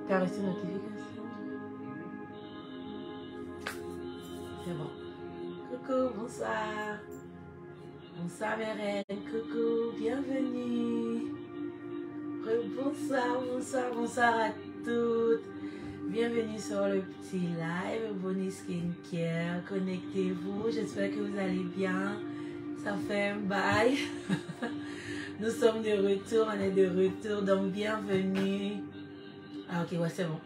T'as reçu notification? C'est bon. Coucou, bonsoir. Bonsoir mes reines, coucou, bienvenue. Bonsoir, bonsoir, bonsoir à toutes. Bienvenue sur le petit live Bonnie Skincare. Connectez-vous, j'espère que vous allez bien. Ça fait un bail. Nous sommes de retour, on est de retour, donc bienvenue. Ah ok, ouais, c'est bon.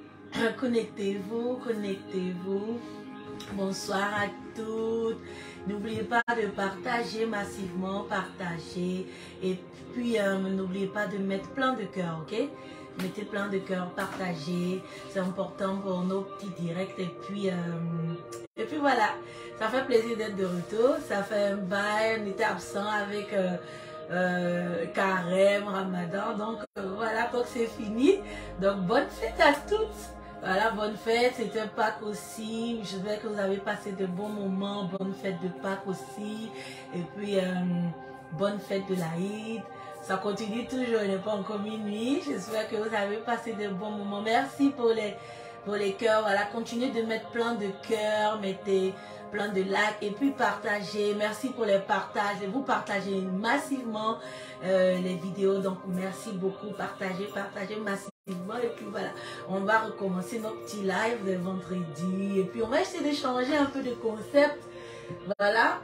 Connectez-vous, connectez-vous. Bonsoir à toutes. N'oubliez pas de partager massivement, partager. Et puis, n'oubliez pas de mettre plein de cœurs, ok? Mettez plein de cœurs, partagez. C'est important pour nos petits directs. Et puis voilà, ça fait plaisir d'être de retour. Ça fait un bail, on était absent avec Carême, Ramadan. Donc voilà, donc c'est fini. Donc bonne fête à toutes. Voilà, bonne fête, c'était Pâques aussi. J'espère que vous avez passé de bons moments. Bonne fête de Pâques aussi. Et puis, bonne fête de l'Aïd. Ça continue toujours, il n'est pas encore minuit. J'espère que vous avez passé de bons moments. Merci pour les cœurs. Voilà, continuez de mettre plein de cœurs, mettez plein de likes et puis partagez. Merci pour les partages. Vous partagez massivement les vidéos. Donc, merci beaucoup. Partagez massivement. Et puis voilà, on va recommencer nos petits lives de vendredi. Et puis on va essayer de changer un peu de concept. Voilà.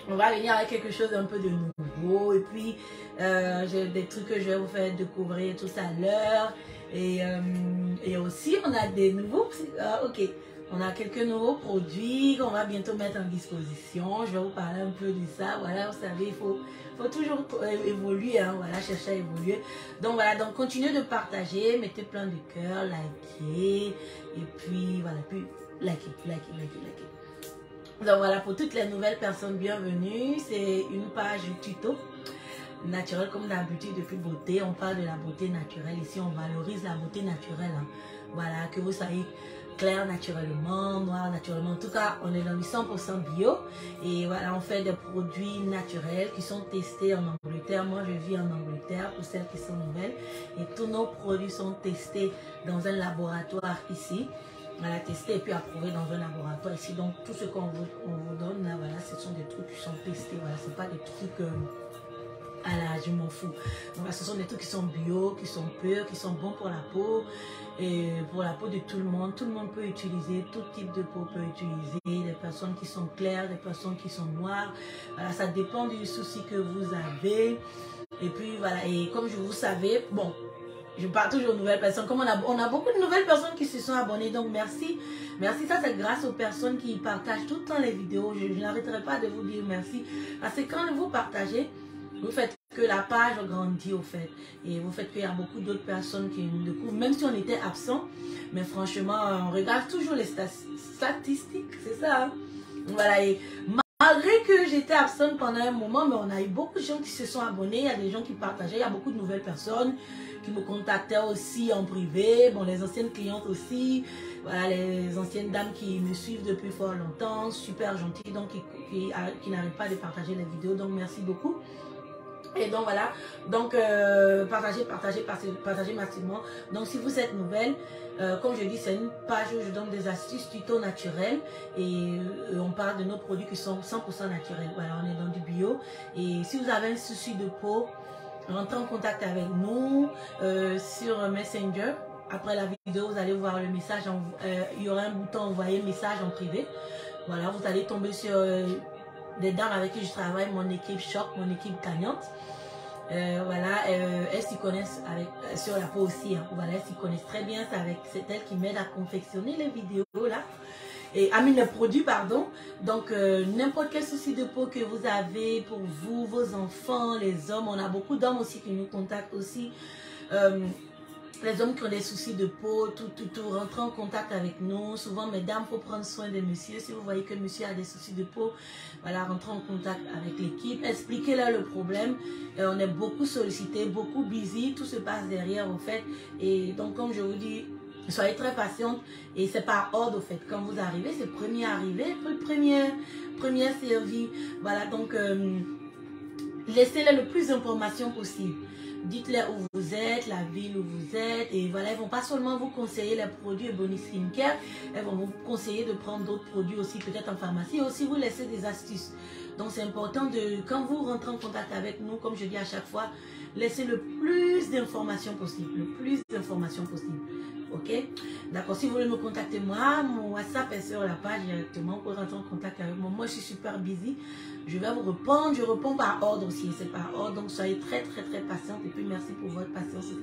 On va venir avec quelque chose un peu de nouveau. Et puis, j'ai des trucs que je vais vous faire découvrir tout à l'heure. Et aussi, on a des nouveaux... ok. On a quelques nouveaux produits qu'on va bientôt mettre en disposition. Je vais vous parler un peu de ça. Voilà, vous savez, il faut toujours évoluer, hein, voilà, chercher à évoluer. Donc voilà, donc continuez de partager, mettez plein de cœurs, likez, et puis voilà, puis likez. Donc voilà, pour toutes les nouvelles personnes, bienvenue. C'est une page tuto naturelle comme d'habitude depuis beauté. On parle de la beauté naturelle. Ici, on valorise la beauté naturelle. Hein. Voilà, que vous soyez clair naturellement, noir naturellement. En tout cas, on est dans le 100% bio. Et voilà, on fait des produits naturels qui sont testés en Angleterre. Moi, je vis en Angleterre pour celles qui sont nouvelles. Et tous nos produits sont testés dans un laboratoire ici. Voilà, testé et puis approuvé dans un laboratoire ici. Donc, tout ce qu'on vous donne, là, voilà, ce sont des trucs qui sont testés. Voilà, ce n'est pas des trucs... à la je m'en fous. Donc, ce sont des trucs qui sont bio, qui sont purs, qui sont bons pour la peau et pour la peau de tout le monde. Tout le monde peut utiliser, tout type de peau peut utiliser, des personnes qui sont claires, des personnes qui sont noires. Voilà, ça dépend du souci que vous avez. Et puis voilà, et comme vous savez, bon, je parle toujours aux nouvelles personnes. Comme on a beaucoup de nouvelles personnes qui se sont abonnées, donc merci. Merci, ça c'est grâce aux personnes qui partagent tout le temps les vidéos. Je n'arrêterai pas de vous dire merci. Parce que quand vous partagez, vous faites que la page grandit au fait. Et vous faites qu'il y a beaucoup d'autres personnes qui nous découvrent. Même si on était absent. Mais franchement, on regarde toujours les statistiques. C'est ça. Hein? Voilà. Et malgré que j'étais absente pendant un moment, mais on a eu beaucoup de gens qui se sont abonnés. Il y a des gens qui partageaient. Il y a beaucoup de nouvelles personnes qui me contactaient aussi en privé. Bon, les anciennes clientes aussi. Voilà, les anciennes dames qui me suivent depuis fort longtemps. Super gentilles. Donc, qui n'arrêtent pas de partager les vidéos. Donc, merci beaucoup. Et donc voilà, donc partagez massivement. Donc si vous êtes nouvelle, comme je dis, c'est une page où je donne des astuces tuto naturelles et on parle de nos produits qui sont 100% naturels. Voilà, on est dans du bio. Et si vous avez un souci de peau, rentrez en contact avec nous sur Messenger. Après la vidéo, vous allez voir le message, il y aura un bouton envoyer message en privé. Voilà, vous allez tomber sur... des dames avec qui je travaille, mon équipe choc, mon équipe gagnante. Voilà, elles s'y connaissent sur la peau aussi. Hein. Voilà, elles s'y connaissent très bien. C'est elles qui m'aident à confectionner les vidéos là. Et à les produits, pardon. Donc, n'importe quel souci de peau que vous avez pour vous, vos enfants, les hommes. On a beaucoup d'hommes aussi qui nous contactent aussi. Les hommes qui ont des soucis de peau, rentrez en contact avec nous. Souvent, mesdames, il faut prendre soin de monsieur. Si vous voyez que monsieur a des soucis de peau, voilà, rentrez en contact avec l'équipe. Expliquez-leur le problème. On est beaucoup sollicité, beaucoup busy. Tout se passe derrière, au fait. Et donc, comme je vous dis, soyez très patiente. Et c'est par ordre, au fait. Quand vous arrivez, c'est premier arrivé, premier servi. Voilà, donc... laissez-les le plus d'informations possible. Dites-leur où vous êtes, la ville où vous êtes, et voilà, elles vont pas seulement vous conseiller les produits Ebony Skincare, elles vont vous conseiller de prendre d'autres produits aussi, peut-être en pharmacie, et aussi vous laisser des astuces. Donc c'est important de, quand vous rentrez en contact avec nous, comme je dis à chaque fois, laissez le plus d'informations possible, le plus d'informations possible. Ok, d'accord. Si vous voulez me contacter moi, mon WhatsApp est sur la page directement pour rentrer en contact avec moi. Moi je suis super busy, je vais vous répondre, je réponds par ordre aussi, c'est par ordre, donc soyez très patiente, et puis merci pour votre patience aussi.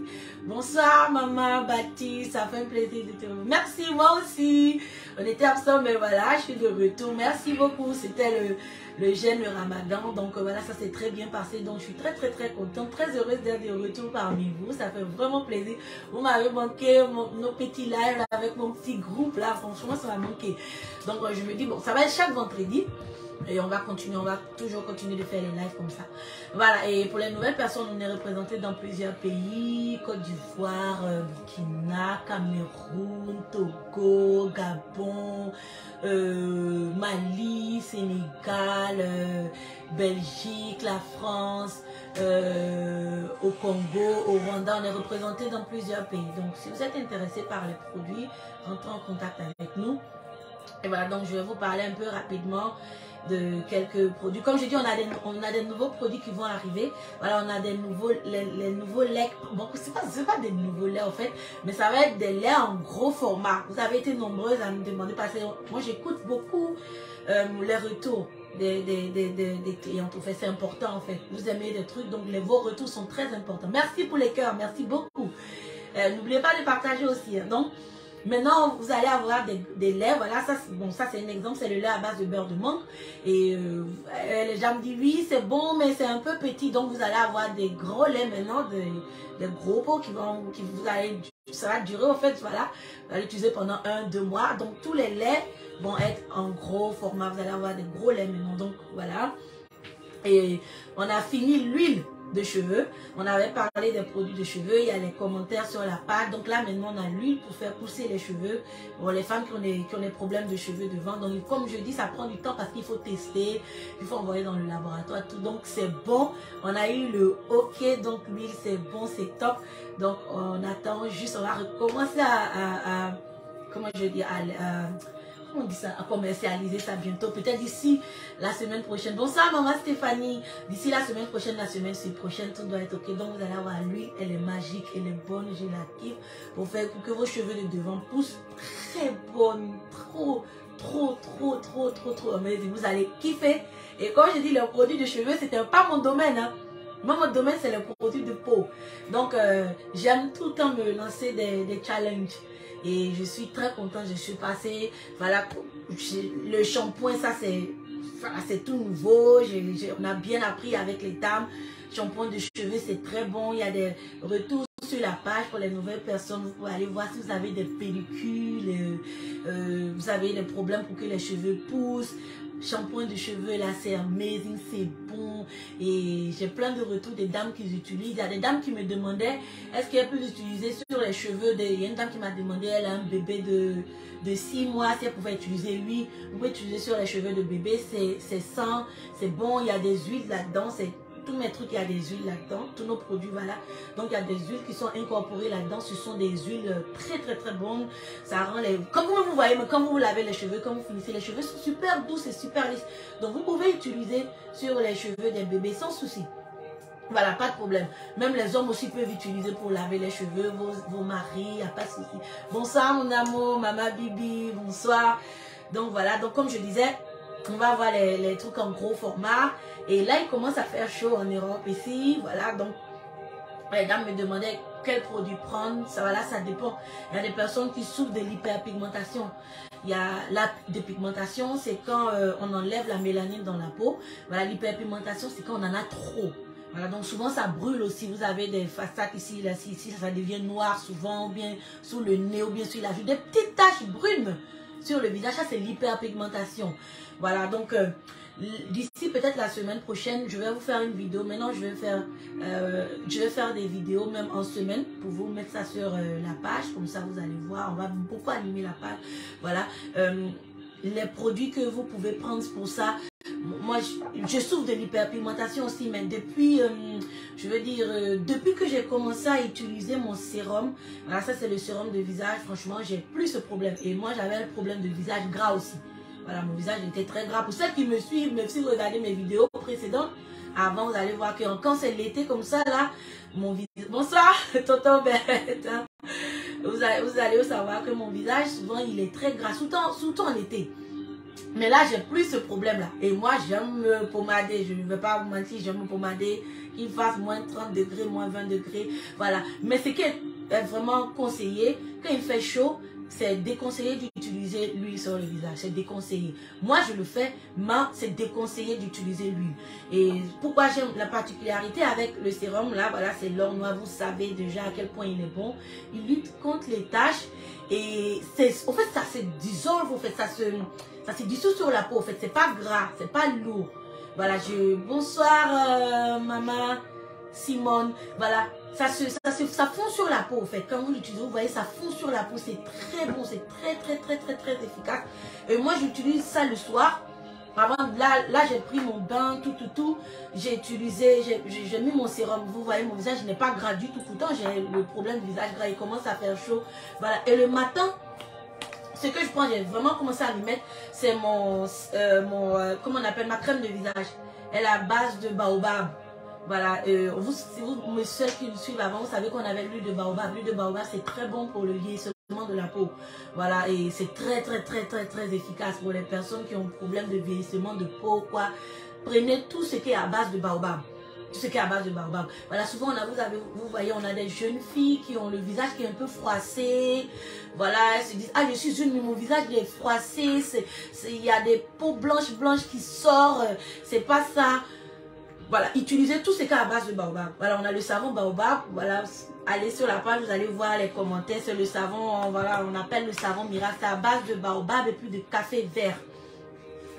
Bonsoir maman Baptiste, ça fait un plaisir de te revoir. Merci, moi aussi, on était absent mais voilà, je suis de retour. Merci beaucoup, c'était le jeûne, le ramadan, donc voilà, ça s'est très bien passé, donc je suis très contente, très heureuse d'être de retour parmi vous, ça fait vraiment plaisir. Vous m'avez manqué nos petits lives avec mon petit groupe là, franchement ça m'a manqué. Donc je me dis bon, ça va être chaque vendredi et on va continuer, on va toujours continuer de faire les lives comme ça. Voilà, et pour les nouvelles personnes, on est représenté dans plusieurs pays, Côte d'Ivoire, Burkina, Cameroun, Togo, Gabon, Mali, Sénégal, Belgique, la France, au Congo, au Rwanda, on est représenté dans plusieurs pays. Donc si vous êtes intéressé par les produits, entrez en contact avec nous. Et voilà, donc je vais vous parler un peu rapidement de quelques produits. Comme je dis, on a des nouveaux produits qui vont arriver. Voilà, on a des nouveaux, les nouveaux laits. Bon, c'est pas des nouveaux laits en fait, mais ça va être des laits en gros format. Vous avez été nombreuses à me demander parce que moi j'écoute beaucoup les retours des clients. En fait, c'est important en fait. Vous aimez des trucs, donc vos retours sont très importants. Merci pour les cœurs, merci beaucoup. N'oubliez pas de partager aussi. Hein. Donc, maintenant, vous allez avoir des laits, voilà, ça c'est un exemple, c'est le lait à base de beurre de mangue. Et les gens me disent, oui, c'est bon, mais c'est un peu petit. Donc, vous allez avoir des gros laits maintenant, des gros pots ça va durer, en fait, voilà. Vous allez l'utiliser pendant 1-2 mois. Donc, tous les laits vont être en gros format. Vous allez avoir des gros laits maintenant. Donc, voilà. Et on a fini l'huile de cheveux. On avait parlé des produits de cheveux, il y a les commentaires sur la page. Donc là maintenant on a l'huile pour faire pousser les cheveux pour les femmes qui ont des problèmes de cheveux devant. Donc comme je dis, ça prend du temps parce qu'il faut tester, il faut envoyer dans le laboratoire tout. Donc c'est bon, on a eu le ok, donc l'huile c'est bon, c'est top. Donc on attend juste, on va recommencer comment je dis, on dit ça, à commercialiser ça bientôt, peut-être d'ici la semaine prochaine. Bonsoir maman Stéphanie, d'ici la semaine prochaine, prochaine, tout doit être ok. Donc vous allez avoir l'huile, elle est magique, elle est bonne, je la kiffe, pour que vos cheveux de devant poussent. Très bonne, trop amazing. Vous allez kiffer. Et comme je dis, le produit de cheveux, c'était pas mon domaine, hein. Moi, mon domaine, c'est le produit de peau. Donc, j'aime tout le temps me lancer des challenges. Et je suis très contente, je suis passée, voilà, le shampoing, ça c'est tout nouveau, on a bien appris avec les dames, shampoing de cheveux c'est très bon, il y a des retours sur la page pour les nouvelles personnes, vous pouvez aller voir si vous avez des pellicules, vous avez des problèmes pour que les cheveux poussent. Shampoing de cheveux là c'est amazing, c'est bon, et j'ai plein de retours des dames qui utilisent. Il y a des dames qui me demandaient est-ce qu'elles peuvent utiliser sur les cheveux il y a une dame qui m'a demandé, elle a un bébé de 6 mois, si elle pouvait utiliser. Oui, vous pouvez utiliser sur les cheveux de bébé, c'est sain, c'est bon, il y a des huiles là-dedans, c'est tous mes trucs, il y a des huiles là-dedans, tous nos produits, voilà. Donc, il y a des huiles qui sont incorporées là-dedans. Ce sont des huiles très bonnes. Ça rend les... Comme vous voyez, mais quand vous lavez les cheveux, quand vous finissez, les cheveux sont super doux, c'est super lisse. Donc, vous pouvez utiliser sur les cheveux des bébés sans souci. Voilà, pas de problème. Même les hommes aussi peuvent utiliser pour laver les cheveux, vos maris, il n'y a pas de souci. Bonsoir, mon amour, maman Bibi, bonsoir. Donc, voilà. Donc, comme je disais, on va avoir les trucs en gros format. Et là, il commence à faire chaud en Europe ici. Voilà, donc les dames me demandaient quel produit prendre. Ça, voilà, ça dépend. Il y a des personnes qui souffrent de l'hyperpigmentation. Il y a la dépigmentation, c'est quand on enlève la mélanine dans la peau. Voilà, l'hyperpigmentation, c'est quand on en a trop. Voilà, donc souvent ça brûle aussi. Vous avez des façades ici, là, ici, ça devient noir souvent, ou bien sous le nez, ou bien sur la joue. Des petites taches brunes sur le visage, ça c'est l'hyperpigmentation. Voilà, donc d'ici peut-être la semaine prochaine, je vais vous faire une vidéo. Maintenant, je vais faire des vidéos même en semaine pour vous mettre ça sur la page. Comme ça, vous allez voir, on va beaucoup animer la page. Voilà, les produits que vous pouvez prendre pour ça. moi, je souffre de l'hyperpigmentation aussi, mais depuis, je veux dire, depuis que j'ai commencé à utiliser mon sérum, voilà, ça c'est le sérum de visage, franchement, j'ai plus ce problème. Et moi, j'avais un problème de visage gras aussi. Voilà, mon visage était très gras. Pour ceux qui me suivent, même si vous regardez mes vidéos précédentes, avant, vous allez voir que quand c'est l'été comme ça, là, mon visage... Bonsoir, tonton Bête. Hein. Vous allez savoir que mon visage, souvent, il est très gras, surtout en été. Mais là, j'ai plus ce problème-là. Et moi, j'aime me pommader. Je ne vais pas vous mentir, j'aime me pommader. Qu'il fasse moins 30 degrés, moins 20 degrés. Voilà. Mais ce qui est vraiment conseillé, quand il fait chaud, c'est déconseillé d'utiliser l'huile sur le visage. C'est déconseillé. Moi, je le fais, mais c'est déconseillé d'utiliser l'huile. Et pourquoi j'aime la particularité avec le sérum, là, voilà, c'est l'or noir. Vous savez déjà à quel point il est bon. Il lutte contre les taches. Et au fait, ça se dissolve, au fait, ça se dissout sur la peau, en fait, c'est pas gras, c'est pas lourd. Voilà, bonsoir, maman Simone. Voilà, ça fond sur la peau, en fait. Quand vous l'utilisez, vous voyez, ça fond sur la peau, c'est très bon, c'est très efficace. Et moi, j'utilise ça le soir. Avant, là j'ai pris mon bain, tout. J'ai utilisé, j'ai mis mon sérum. Vous voyez, mon visage n'est pas gras du tout. Pourtant, j'ai le problème du visage gras. Il commence à faire chaud. Voilà. Et le matin, ce que je prends, j'ai vraiment commencé à m'y mettre, c'est comment on appelle, ma crème de visage. Elle est à base de baobab. Voilà. Si vous, ceux qui me suivent avant, vous savez qu'on avait l'huile de baobab. L'huile de baobab, c'est très bon pour le vieillissement de la peau. Voilà, et c'est très efficace pour les personnes qui ont problème de vieillissement de peau, quoi. Prenez tout ce qui est à base de baobab. Tout ce qui est à base de baobab. Voilà, souvent vous voyez, on a des jeunes filles qui ont le visage qui est un peu froissé. Voilà, elles se disent, ah, je suis jeune, mais mon visage il est froissé, il y a des peaux blanches qui sortent, c'est pas ça. Voilà, utilisez tout ce qui est à base de baobab. Voilà, on a le savon baobab. Voilà, allez sur la page, vous allez voir les commentaires. C'est le savon, voilà, on appelle le savon miracle. C'est à base de baobab et puis de café vert.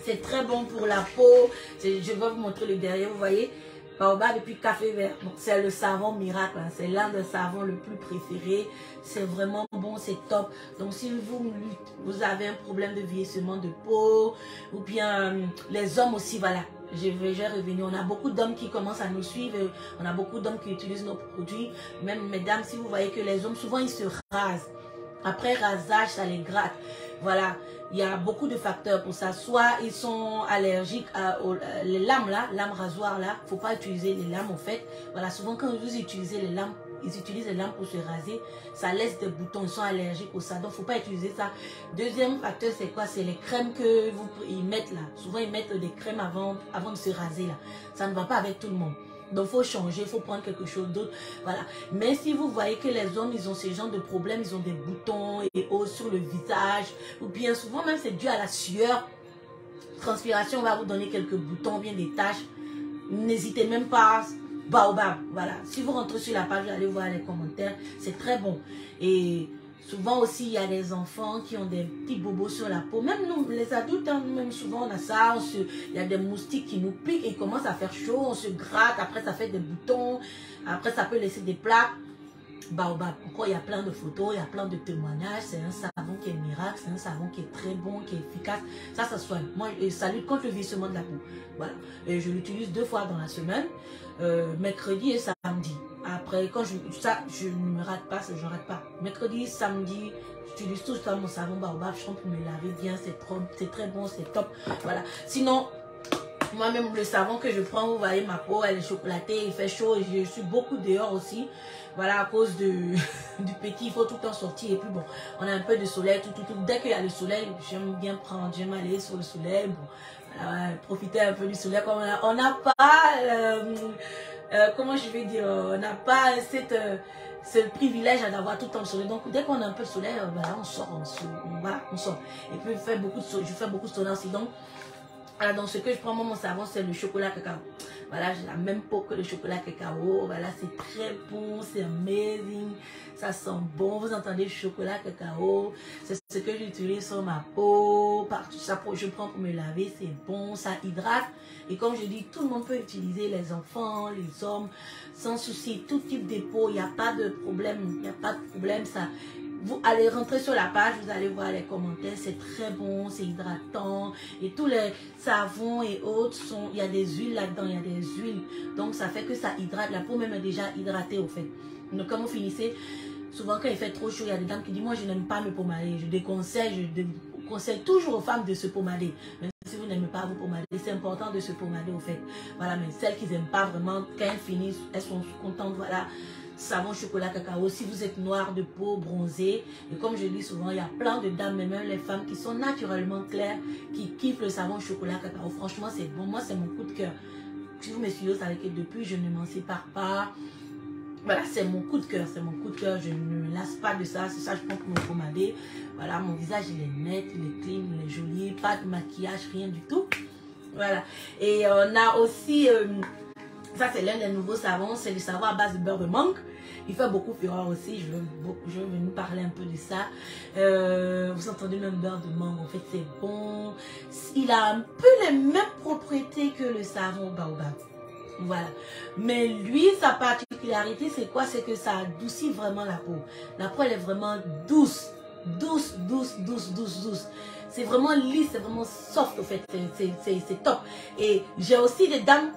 C'est très bon pour la peau. Je vais vous montrer le derrière, vous voyez. Baobab et puis café vert. C'est le savon miracle. Hein. C'est l'un des savons le plus préféré. C'est vraiment bon, c'est top. Donc si vous avez un problème de vieillissement de peau, ou bien les hommes aussi, voilà. Je vais revenir. On a beaucoup d'hommes qui commencent à nous suivre. On a beaucoup d'hommes qui utilisent nos produits. Même mesdames, si vous voyez que les hommes, souvent, ils se rasent. Après rasage, ça les gratte. Voilà. Il y a beaucoup de facteurs pour ça. Soit ils sont allergiques les lames là, lames rasoirs là. Il ne faut pas utiliser les lames en fait. Voilà. Souvent, quand vous utilisez les lames, ils utilisent les lames pour se raser. Ça laisse des boutons. Ils sont allergiques au ça. Donc, il ne faut pas utiliser ça. Deuxième facteur, c'est quoi? C'est les crèmes que ils mettent là. Souvent, ils mettent des crèmes avant de se raser là. Ça ne va pas avec tout le monde. Donc, il faut changer, il faut prendre quelque chose d'autre. Voilà. Mais si vous voyez que les hommes, ils ont ce genre de problème, ils ont des boutons et os sur le visage, ou bien souvent même c'est dû à la sueur, transpiration va vous donner quelques boutons, bien des taches. N'hésitez même pas. Baobab, voilà. Si vous rentrez sur la page, vous allez voir les commentaires. C'est très bon. Et souvent aussi, il y a des enfants qui ont des petits bobos sur la peau. Même nous, les adultes, hein, même souvent, on a ça. Il y a des moustiques qui nous piquent et il commence à faire chaud. On se gratte. Après, ça fait des boutons. Après, ça peut laisser des plaques. Baobab. Encore, il y a plein de photos, il y a plein de témoignages. C'est un savon qui est miracle. C'est un savon qui est très bon, qui est efficace. Ça soigne. Moi, ça lutte contre le vieillissement de la peau. Voilà. Et je l'utilise 2 fois dans la semaine. Mercredi et samedi. Après, quand je ne me rate pas, je ne rate pas. Mercredi, samedi, j'utilise tout ça, mon savon baobab, je prends pour me laver bien, c'est très bon, c'est top. Voilà. Sinon, moi-même, le savon que je prends, vous voyez, ma peau, elle est chocolatée, il fait chaud, et je suis beaucoup dehors aussi. Voilà, à cause du petit, il faut tout le temps sortir. Et puis bon, on a un peu de soleil, tout. Dès qu'il y a le soleil, j'aime bien j'aime aller sur le soleil. Bon, voilà, profiter un peu du soleil. Comme on n'a pas, comment je vais dire, on n'a pas ce privilège d'avoir tout le temps le soleil. Donc dès qu'on a un peu de soleil, voilà, on sort, on sort. Et puis je fais beaucoup de soleil aussi. Donc, voilà, donc ce que je prends, moi, mon savon, c'est le chocolat cacao. Voilà, j'ai la même peau que le chocolat cacao. Voilà, c'est très bon, c'est amazing. Ça sent bon. Vous entendez le chocolat cacao. C'est ce que j'utilise sur ma peau. Partout, ça, je prends pour me laver, c'est bon, ça hydrate. Et comme je dis, tout le monde peut utiliser, les enfants, les hommes, sans souci, tout type de peau. Il n'y a pas de problème. Il n'y a pas de problème. Ça, Vous allez rentrer sur la page, vous allez voir les commentaires, c'est très bon, c'est hydratant. Et tous les savons et autres, il y a des huiles là-dedans, il y a des huiles. Donc ça fait que ça hydrate, la peau même est déjà hydratée au fait. Donc quand vous finissez, souvent quand il fait trop chaud, il y a des dames qui disent, moi je n'aime pas me pomader. Je déconseille, conseille toujours aux femmes de se pomader. Même si vous n'aimez pas vous pomader, c'est important de se pomader au fait. Voilà, mais celles qui n'aiment pas vraiment, quand elles finissent, elles sont contentes, voilà. Savon chocolat cacao, si vous êtes noir de peau, bronzé, et comme je dis souvent, il y a plein de dames, mais même les femmes qui sont naturellement claires, qui kiffent le savon chocolat cacao. Franchement, c'est bon, moi c'est mon coup de cœur. Si vous me suivez, vous savez que depuis, je ne m'en sépare pas. Voilà, c'est mon coup de cœur, c'est mon coup de cœur, je ne me lasse pas de ça, c'est ça je prends pour me pomader. Voilà, mon visage il est net, il est clean, il est joli, pas de maquillage, rien du tout. Voilà, et on a aussi... ça, c'est l'un des nouveaux savons. C'est le savon à base de beurre de mangue. Il fait beaucoup fureur aussi. Je vais venir parler un peu de ça. Vous entendez même beurre de mangue. En fait, c'est bon. Il a un peu les mêmes propriétés que le savon baobab. Voilà. Mais lui, sa particularité, c'est quoi? C'est que ça adoucit vraiment la peau. La peau, elle est vraiment douce. Douce, douce, douce, douce, douce. C'est vraiment lisse, c'est vraiment soft, au fait. C'est top. Et j'ai aussi des dames...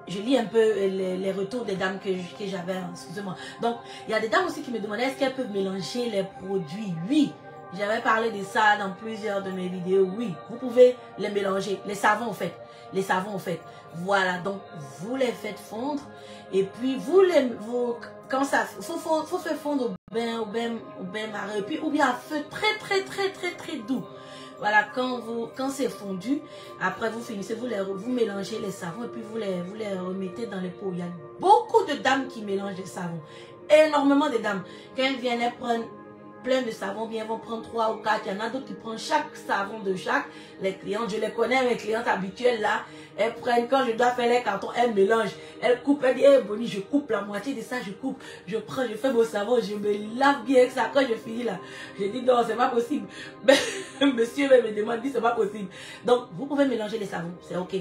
Je lis un peu les retours des dames que j'avais, excusez-moi. Donc, il y a des dames aussi qui me demandaient est-ce qu'elles peuvent mélanger les produits. Oui, j'avais parlé de ça dans plusieurs de mes vidéos. Oui, vous pouvez les mélanger. Les savons, en fait. Les savons, en fait. Voilà, donc, vous les faites fondre. Et puis, quand ça... faut faire fondre au bain marin. Et puis, ou bien à feu très doux. Voilà, quand c'est fondu, après vous finissez, vous mélangez les savons et puis vous les remettez dans les pots. Il y a beaucoup de dames qui mélangent les savons. Énormément de dames. Quand elles viennent, elles prennent plein de savons, bien, elles vont prendre 3 ou 4. Il y en a d'autres qui prennent chaque savon de chaque. Les clientes, je les connais, mes clientes habituelles là. Elles prennent, quand je dois faire les cartons, elles mélangent. Elles coupent, elles disent, hey, Bonnie, je coupe la moitié de ça, je coupe. Je prends, je fais mon savon, je me lave bien avec ça. Quand je finis là, je dis, non, c'est pas possible. Mais, monsieur me demande, dit, c'est pas possible. Donc, vous pouvez mélanger les savons, c'est ok.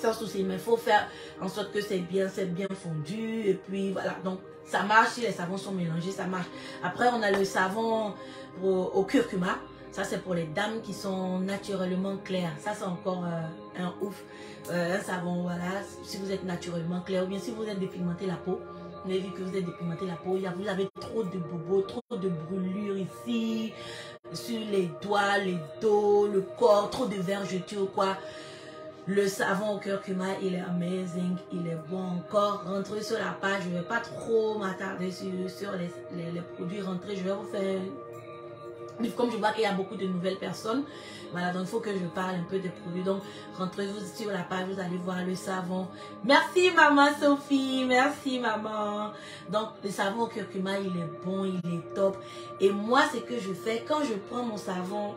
Sans souci, mais il faut faire en sorte que c'est bien fondu. Et puis, voilà, donc, ça marche, si les savons sont mélangés, ça marche. Après, on a le savon au curcuma. Ça, c'est pour les dames qui sont naturellement claires. Ça, c'est encore un ouf. Un savon, voilà, si vous êtes naturellement clair. Ou bien si vous êtes dépigmenté la peau. Vous avez vu que vous êtes dépigmenté la peau. Vous avez trop de bobos, trop de brûlures ici. Sur les doigts, les dos, le corps. Trop de vergetures, quoi. Le savon au curcuma, il est amazing, il est bon encore. Rentrez sur la page, je ne vais pas trop m'attarder sur les produits. Rentrez, je vais vous faire... Comme je vois qu'il y a beaucoup de nouvelles personnes, voilà, donc il faut que je parle un peu des produits. Donc, rentrez-vous sur la page, vous allez voir le savon. Merci maman Sophie, merci maman. Donc, le savon au curcuma, il est bon, il est top. Et moi, ce que je fais, quand je prends mon savon...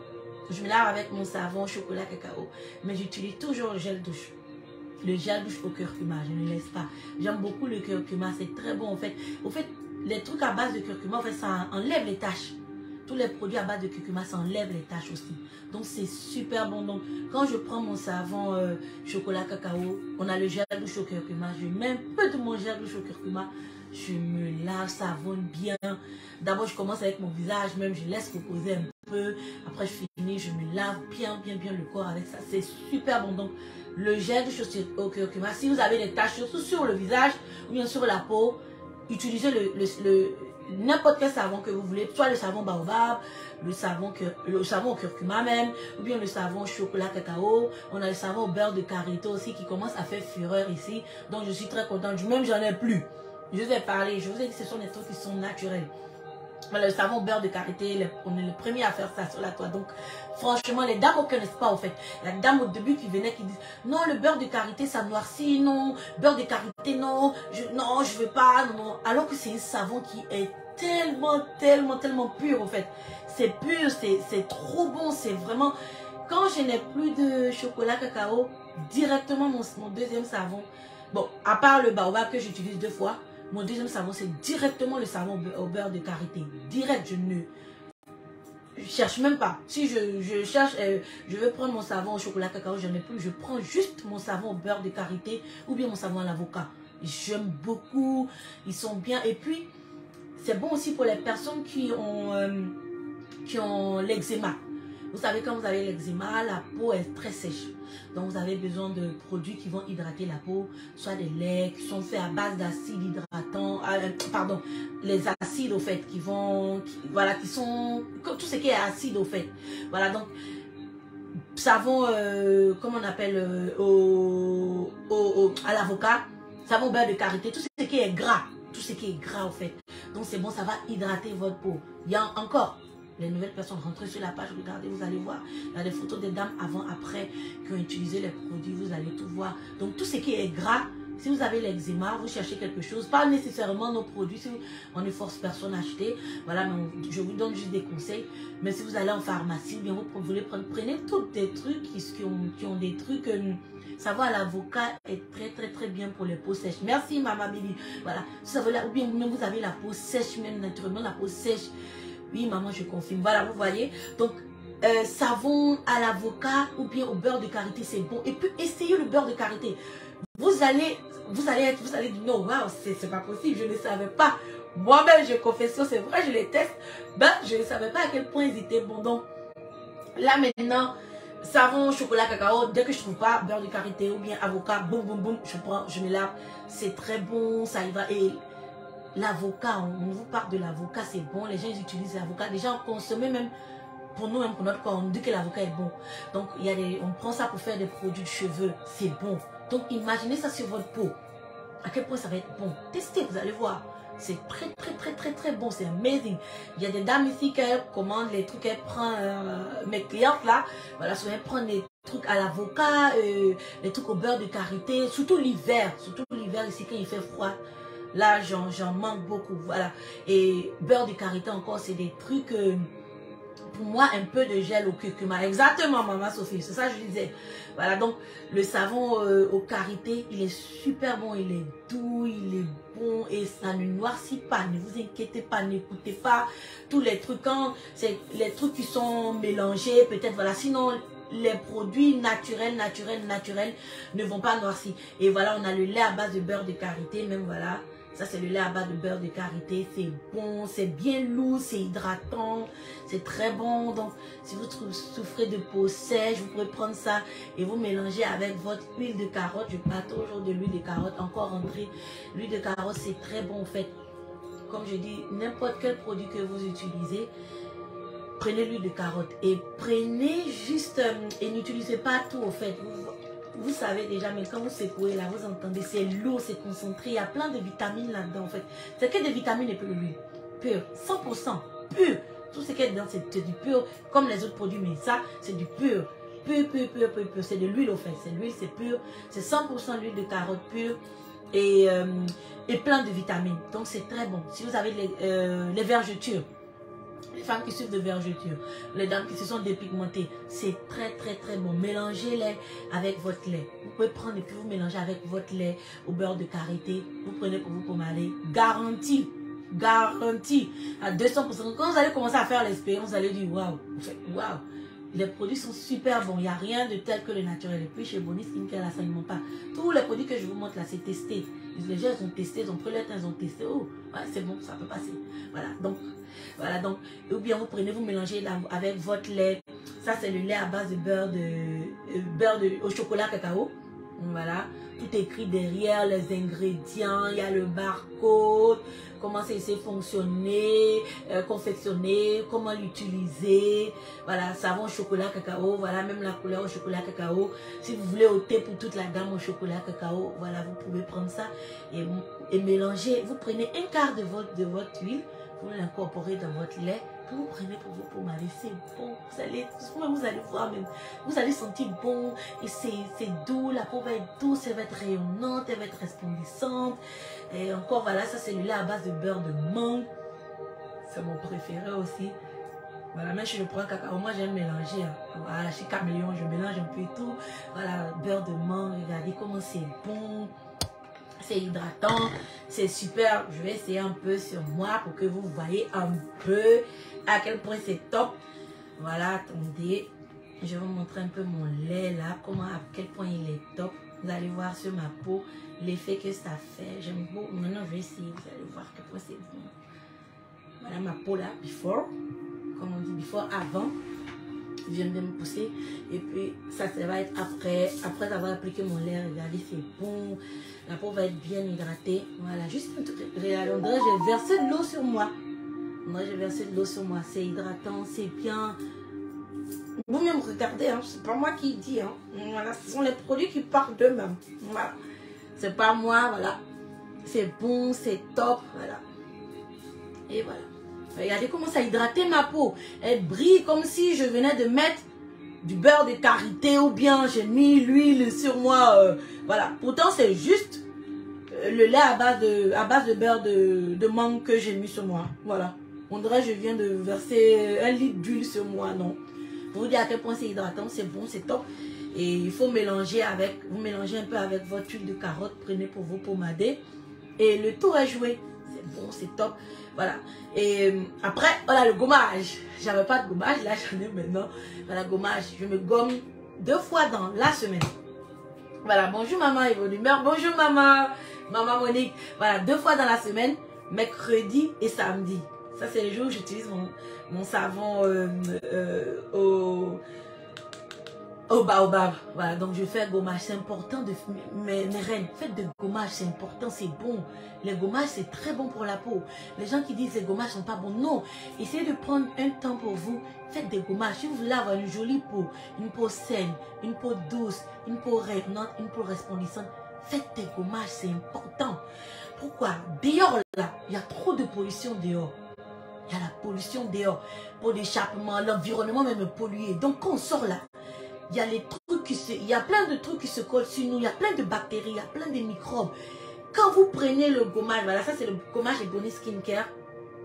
Je me lave avec mon savon chocolat cacao. Mais j'utilise toujours le gel douche. Le gel douche au curcuma, je ne laisse pas. J'aime beaucoup le curcuma, c'est très bon en fait. Au fait, les trucs à base de curcuma, en fait, ça enlève les taches. Tous les produits à base de curcuma, ça enlève les taches aussi. Donc c'est super bon. Donc quand je prends mon savon chocolat cacao, on a le gel douche au curcuma. Je mets un peu de mon gel douche au curcuma. Je me lave, savonne bien. D'abord, je commence avec mon visage, même je laisse reposer un peu. Après, je finis, je me lave bien le corps avec ça. C'est super bon. Donc, le gel douche au curcuma, si vous avez des taches, surtout sur le visage ou bien sur la peau, utilisez n'importe quel savon que vous voulez, soit le savon baobab, le savon au curcuma même, ou bien le savon chocolat cacao. On a le savon au beurre de karité aussi qui commence à faire fureur ici. Donc, je suis très contente. Même, j'en ai plus. Je vous ai parlé, je vous ai dit que ce sont des trucs qui sont naturels. Voilà, le savon beurre de karité, on est le premier à faire ça sur la toile. Donc, franchement, les dames ne connaissent pas, en fait. La dame au début qui venait, qui dit non, le beurre de karité, ça noircit, non. Beurre de karité, non. Non, je veux pas, non. Alors que c'est un savon qui est tellement pur, en fait. C'est pur, c'est trop bon, c'est vraiment... Quand je n'ai plus de chocolat cacao, directement mon deuxième savon, bon, à part le baobab que j'utilise 2 fois, mon deuxième savon, c'est directement le savon au beurre de karité. Direct, je cherche même pas. Si je cherche, je veux prendre mon savon au chocolat cacao, je n'en ai plus. Je prends juste mon savon au beurre de karité ou bien mon savon à l'avocat. J'aime beaucoup. Ils sont bien. Et puis, c'est bon aussi pour les personnes qui ont l'eczéma. Vous savez, quand vous avez l'eczéma, la peau est très sèche. Donc, vous avez besoin de produits qui vont hydrater la peau, soit des laits qui sont faits à base d'acides hydratants, pardon, les acides au fait, voilà, qui sont, tout ce qui est acide au fait. Voilà, donc, savon, comment on appelle, à l'avocat, savon beurre de karité, tout ce qui est gras, au fait. Donc, c'est bon, ça va hydrater votre peau. Il y a encore les nouvelles personnes, rentrez sur la page, regardez, vous allez voir. Il y a des photos des dames avant, après, qui ont utilisé les produits, vous allez tout voir. Donc, tout ce qui est gras, si vous avez l'eczéma, vous cherchez quelque chose, pas nécessairement nos produits, si on ne force personne à acheter, voilà, mais je vous donne juste des conseils. Mais si vous allez en pharmacie, bien vous voulez prendre, prenez tous des trucs qui ont des trucs, savoir l'avocat est très très très bien pour les peaux sèches. Merci Maman Bibi, voilà, ça veut là, ou bien même vous avez la peau sèche, même naturellement la peau sèche. Oui, maman, je confirme. Voilà, vous voyez. Donc, savon à l'avocat ou bien au beurre de karité, c'est bon. Et puis, essayez le beurre de karité. Vous allez dire, non, waouh, c'est pas possible, je ne savais pas. Moi-même, je confesse, c'est vrai, je les teste. Ben, je ne savais pas à quel point ils étaient bons. Donc, là, maintenant, savon, chocolat, cacao, dès que je ne trouve pas beurre de karité ou bien avocat, boum, boum, boum, je prends, je me lave. C'est très bon, ça y va. Et l'avocat, on vous parle de l'avocat, c'est bon. Les gens ils utilisent l'avocat. Les gens consomment même pour nous, même pour notre corps. On dit que l'avocat est bon. Donc, on prend ça pour faire des produits de cheveux. C'est bon. Donc, imaginez ça sur votre peau. À quel point ça va être bon. Testez, vous allez voir. C'est très, très, très, très, très bon. C'est amazing. Il y a des dames ici qui commandent les trucs qu'elles prennent. Mes clientes là, voilà, souvent elles prennent des trucs à l'avocat, les trucs au beurre de karité. Surtout l'hiver. Surtout l'hiver ici quand il fait froid. Là, j'en manque beaucoup, voilà. Et beurre de karité encore, c'est des trucs, pour moi, un peu de gel au curcuma. Exactement, maman Sophie, c'est ça que je disais. Voilà, donc, le savon au karité, il est super bon, il est doux, il est bon et ça ne noircit pas. Ne vous inquiétez pas, n'écoutez pas tous les trucs, quand c'est les trucs qui sont mélangés, peut-être, voilà. Sinon, les produits naturels ne vont pas noircir. Et voilà, on a le lait à base de beurre de karité, même voilà. Ça, c'est le lait à base de beurre de karité. C'est bon, c'est bien lourd, c'est hydratant, c'est très bon. Donc, si vous souffrez de peau sèche, vous pouvez prendre ça et vous mélanger avec votre huile de carotte. Je parle toujours de l'huile de carotte, encore rentrée. L'huile de carotte, c'est très bon en fait. Comme je dis, n'importe quel produit que vous utilisez, prenez l'huile de carotte et prenez juste, et n'utilisez pas tout au fait. Vous savez déjà, mais quand vous secouez là, vous entendez, c'est lourd, c'est concentré, il y a plein de vitamines là-dedans en fait. C'est que des vitamines et puis l'huile, pur, 100%, pur. Tout ce qui est dedans, c'est du pur, comme les autres produits, mais ça, c'est du pur. Pur. C'est de l'huile au fait, c'est l'huile, c'est pur, c'est 100% l'huile de carotte pure et plein de vitamines. Donc c'est très bon. Si vous avez les vergetures, les femmes qui souffrent de vergetures, les dames qui se sont dépigmentées, c'est très très très bon. Mélangez-les avec votre lait. Vous pouvez prendre et puis vous mélangez avec votre lait au beurre de karité. Vous prenez pour vous pommader. Garantie. Garantie. À 200%. Quand vous allez commencer à faire l'expérience, vous allez dire waouh. Waouh. Les produits sont super bons. Il n'y a rien de tel que le naturel. Et puis chez Bonnie Skincare, là, ça ne ment pas. Tous les produits que je vous montre là, c'est testé. Les gens, ils ont testé, ils ont pris leur temps, ils ont testé. Oh, ouais, c'est bon, ça peut passer. Voilà, donc, ou bien vous prenez, vous mélangez là, avec votre lait. Ça, c'est le lait à base de beurre au chocolat cacao. Voilà, tout écrit derrière les ingrédients. Il y a le barcode, comment c'est fonctionner, confectionner, comment l'utiliser. Voilà, savon au chocolat cacao. Voilà, même la couleur au chocolat cacao. Si vous voulez ôter pour toute la gamme au chocolat cacao, voilà, vous pouvez prendre ça et mélanger. Vous prenez un quart de votre huile. Vous l'incorporez dans votre lait, puis vous prenez pour vous pommader, c'est bon, vous allez voir même, vous allez sentir bon, et c'est doux, la peau va être douce, elle va être rayonnante, elle va être resplendissante, et encore voilà, ça c'est le lait à base de beurre de mangue, c'est mon préféré aussi, voilà, même si je prends cacao, moi j'aime mélanger, hein. Voilà, chez Caméléon, je mélange un peu tout, voilà, beurre de mangue, regardez comment c'est bon. C'est hydratant, c'est super. Je vais essayer un peu sur moi pour que vous voyez un peu à quel point c'est top. Voilà, attendez. Je vais vous montrer un peu mon lait là, à quel point il est top. Vous allez voir sur ma peau l'effet que ça fait. J'aime beaucoup. Maintenant, je vais essayer. Vous allez voir à quel point c'est bon. Voilà ma peau là, before, comme on dit before, avant. J'aime bien me pousser. Et puis ça va être après avoir appliqué mon lait. Regardez, c'est bon. La peau va être bien hydratée. Voilà, juste un truc. Regardez, on dirait que j'ai versé de l'eau sur moi. On dirait que j'ai versé de l'eau sur moi. C'est hydratant, c'est bien. Vous-même regardez, hein, c'est pas moi qui dis. Hein. Voilà, ce sont les produits qui partent d'eux-mêmes. Voilà. C'est pas moi, voilà. C'est bon, c'est top, voilà. Et voilà. Regardez comment ça a hydraté ma peau. Elle brille comme si je venais de mettre du beurre de karité ou bien j'ai mis l'huile sur moi. Voilà. Pourtant, c'est juste le lait à base de beurre de mangue que j'ai mis sur moi. Voilà. On dirait que je viens de verser 1 litre d'huile sur moi. Non. Pour vous dire à quel point c'est hydratant, c'est bon, c'est top. Et il faut mélanger avec, vous mélangez un peu avec votre huile de carotte. Prenez pour vous pommader. Et le tour est joué. C'est bon, c'est top. Voilà. Et après, voilà le gommage. J'avais pas de gommage, là j'en ai maintenant. Voilà, gommage. Je me gomme 2 fois dans la semaine. Voilà, bonjour maman et bonne humeur. Bonjour maman, maman Monique. Voilà, 2 fois dans la semaine, mercredi et samedi. Ça, c'est les jours où j'utilise mon savon au baobab. Voilà, donc je fais gommage. C'est important de... Mes reines, faites de gommage, c'est important, c'est bon. Les gommages, c'est très bon pour la peau. Les gens qui disent les gommages sont pas bons, non. Essayez de prendre un temps pour vous. Faites des gommages. Si vous voulez avoir une jolie peau, une peau saine, une peau douce, une peau rayonnante, une peau resplendissante, faites des gommages, c'est important. Pourquoi? Dehors, là, il y a trop de pollution dehors. Il y a la pollution dehors. Pour l'échappement, l'environnement même est pollué. Donc, quand on sort là, il y a les trucs il y a plein de trucs qui se collent sur nous. Il y a plein de bactéries, il y a plein de microbes. Quand vous prenez le gommage, voilà, ça c'est le gommage Ebony Skincare.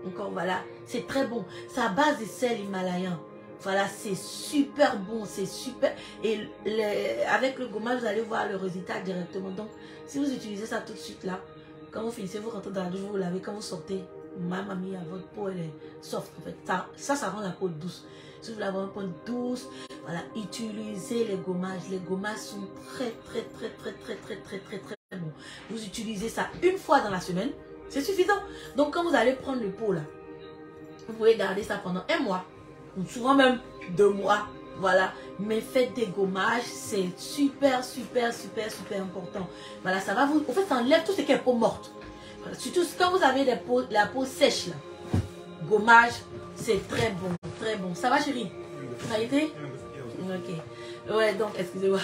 Encore voilà, c'est très bon. C'est à base de sel himalayen. Voilà, c'est super bon, c'est super. Et avec le gommage, vous allez voir le résultat directement. Donc, si vous utilisez ça tout de suite là, quand vous finissez, vous rentrez dans la douche, vous lavez, quand vous sortez, ma mamie, votre peau, elle est soft en fait. Ça rend la peau douce. Si vous voulez avoir une peau douce, voilà, utilisez les gommages. Les gommages sont très bon. Vous utilisez ça 1 fois dans la semaine, c'est suffisant. Donc quand vous allez prendre le pot là, vous pouvez garder ça pendant 1 mois, ou souvent même 2 mois, voilà. Mais faites des gommages, c'est super important. Voilà, ça va vous, en fait, ça enlève tout ce qui est peau morte. Voilà. Surtout quand vous avez la peau sèche là, gommage, c'est très bon, très bon. Ça va chérie? Ça a été? Ok. Ouais, donc excusez-moi.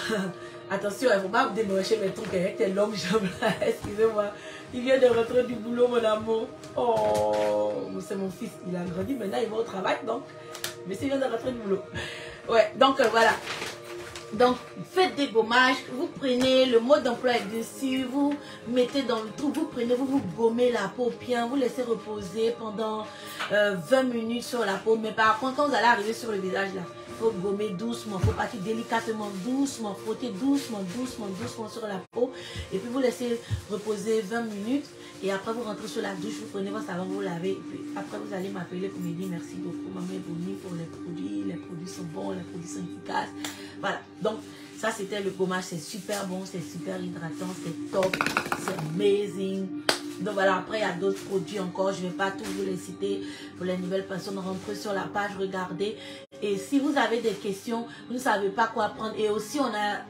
Attention, il ne faut pas démocher mes trucs avec tes longues jambes là. Excusez-moi. Il vient de rentrer du boulot, mon amour. Oh, c'est mon fils. Il a grandi. Maintenant, il va au travail. Donc, mais il vient de rentrer du boulot. Ouais, donc voilà. Donc, faites des gommages. Vous prenez le mode d'emploi dessus. Vous mettez dans le trou. Vous prenez, vous gommez la peau bien. Vous laissez reposer pendant 20 minutes sur la peau. Mais par contre, quand vous allez arriver sur le visage là, il faut gommer doucement, il faut partir délicatement, doucement, frotter doucement sur la peau. Et puis vous laissez reposer 20 minutes. Et après vous rentrez sur la douche, vous prenez votre savon, vous lavez. Et puis après vous allez m'appeler pour me dire merci beaucoup, maman Ebony, pour les produits sont bons, les produits sont efficaces. Voilà, donc ça c'était le gommage, c'est super bon, c'est super hydratant, c'est top, c'est amazing. Donc voilà, après il y a d'autres produits encore, je ne vais pas tous vous les citer. Pour les nouvelles personnes, rentrez sur la page, regardez. Et si vous avez des questions, vous ne savez pas quoi prendre. Et aussi on a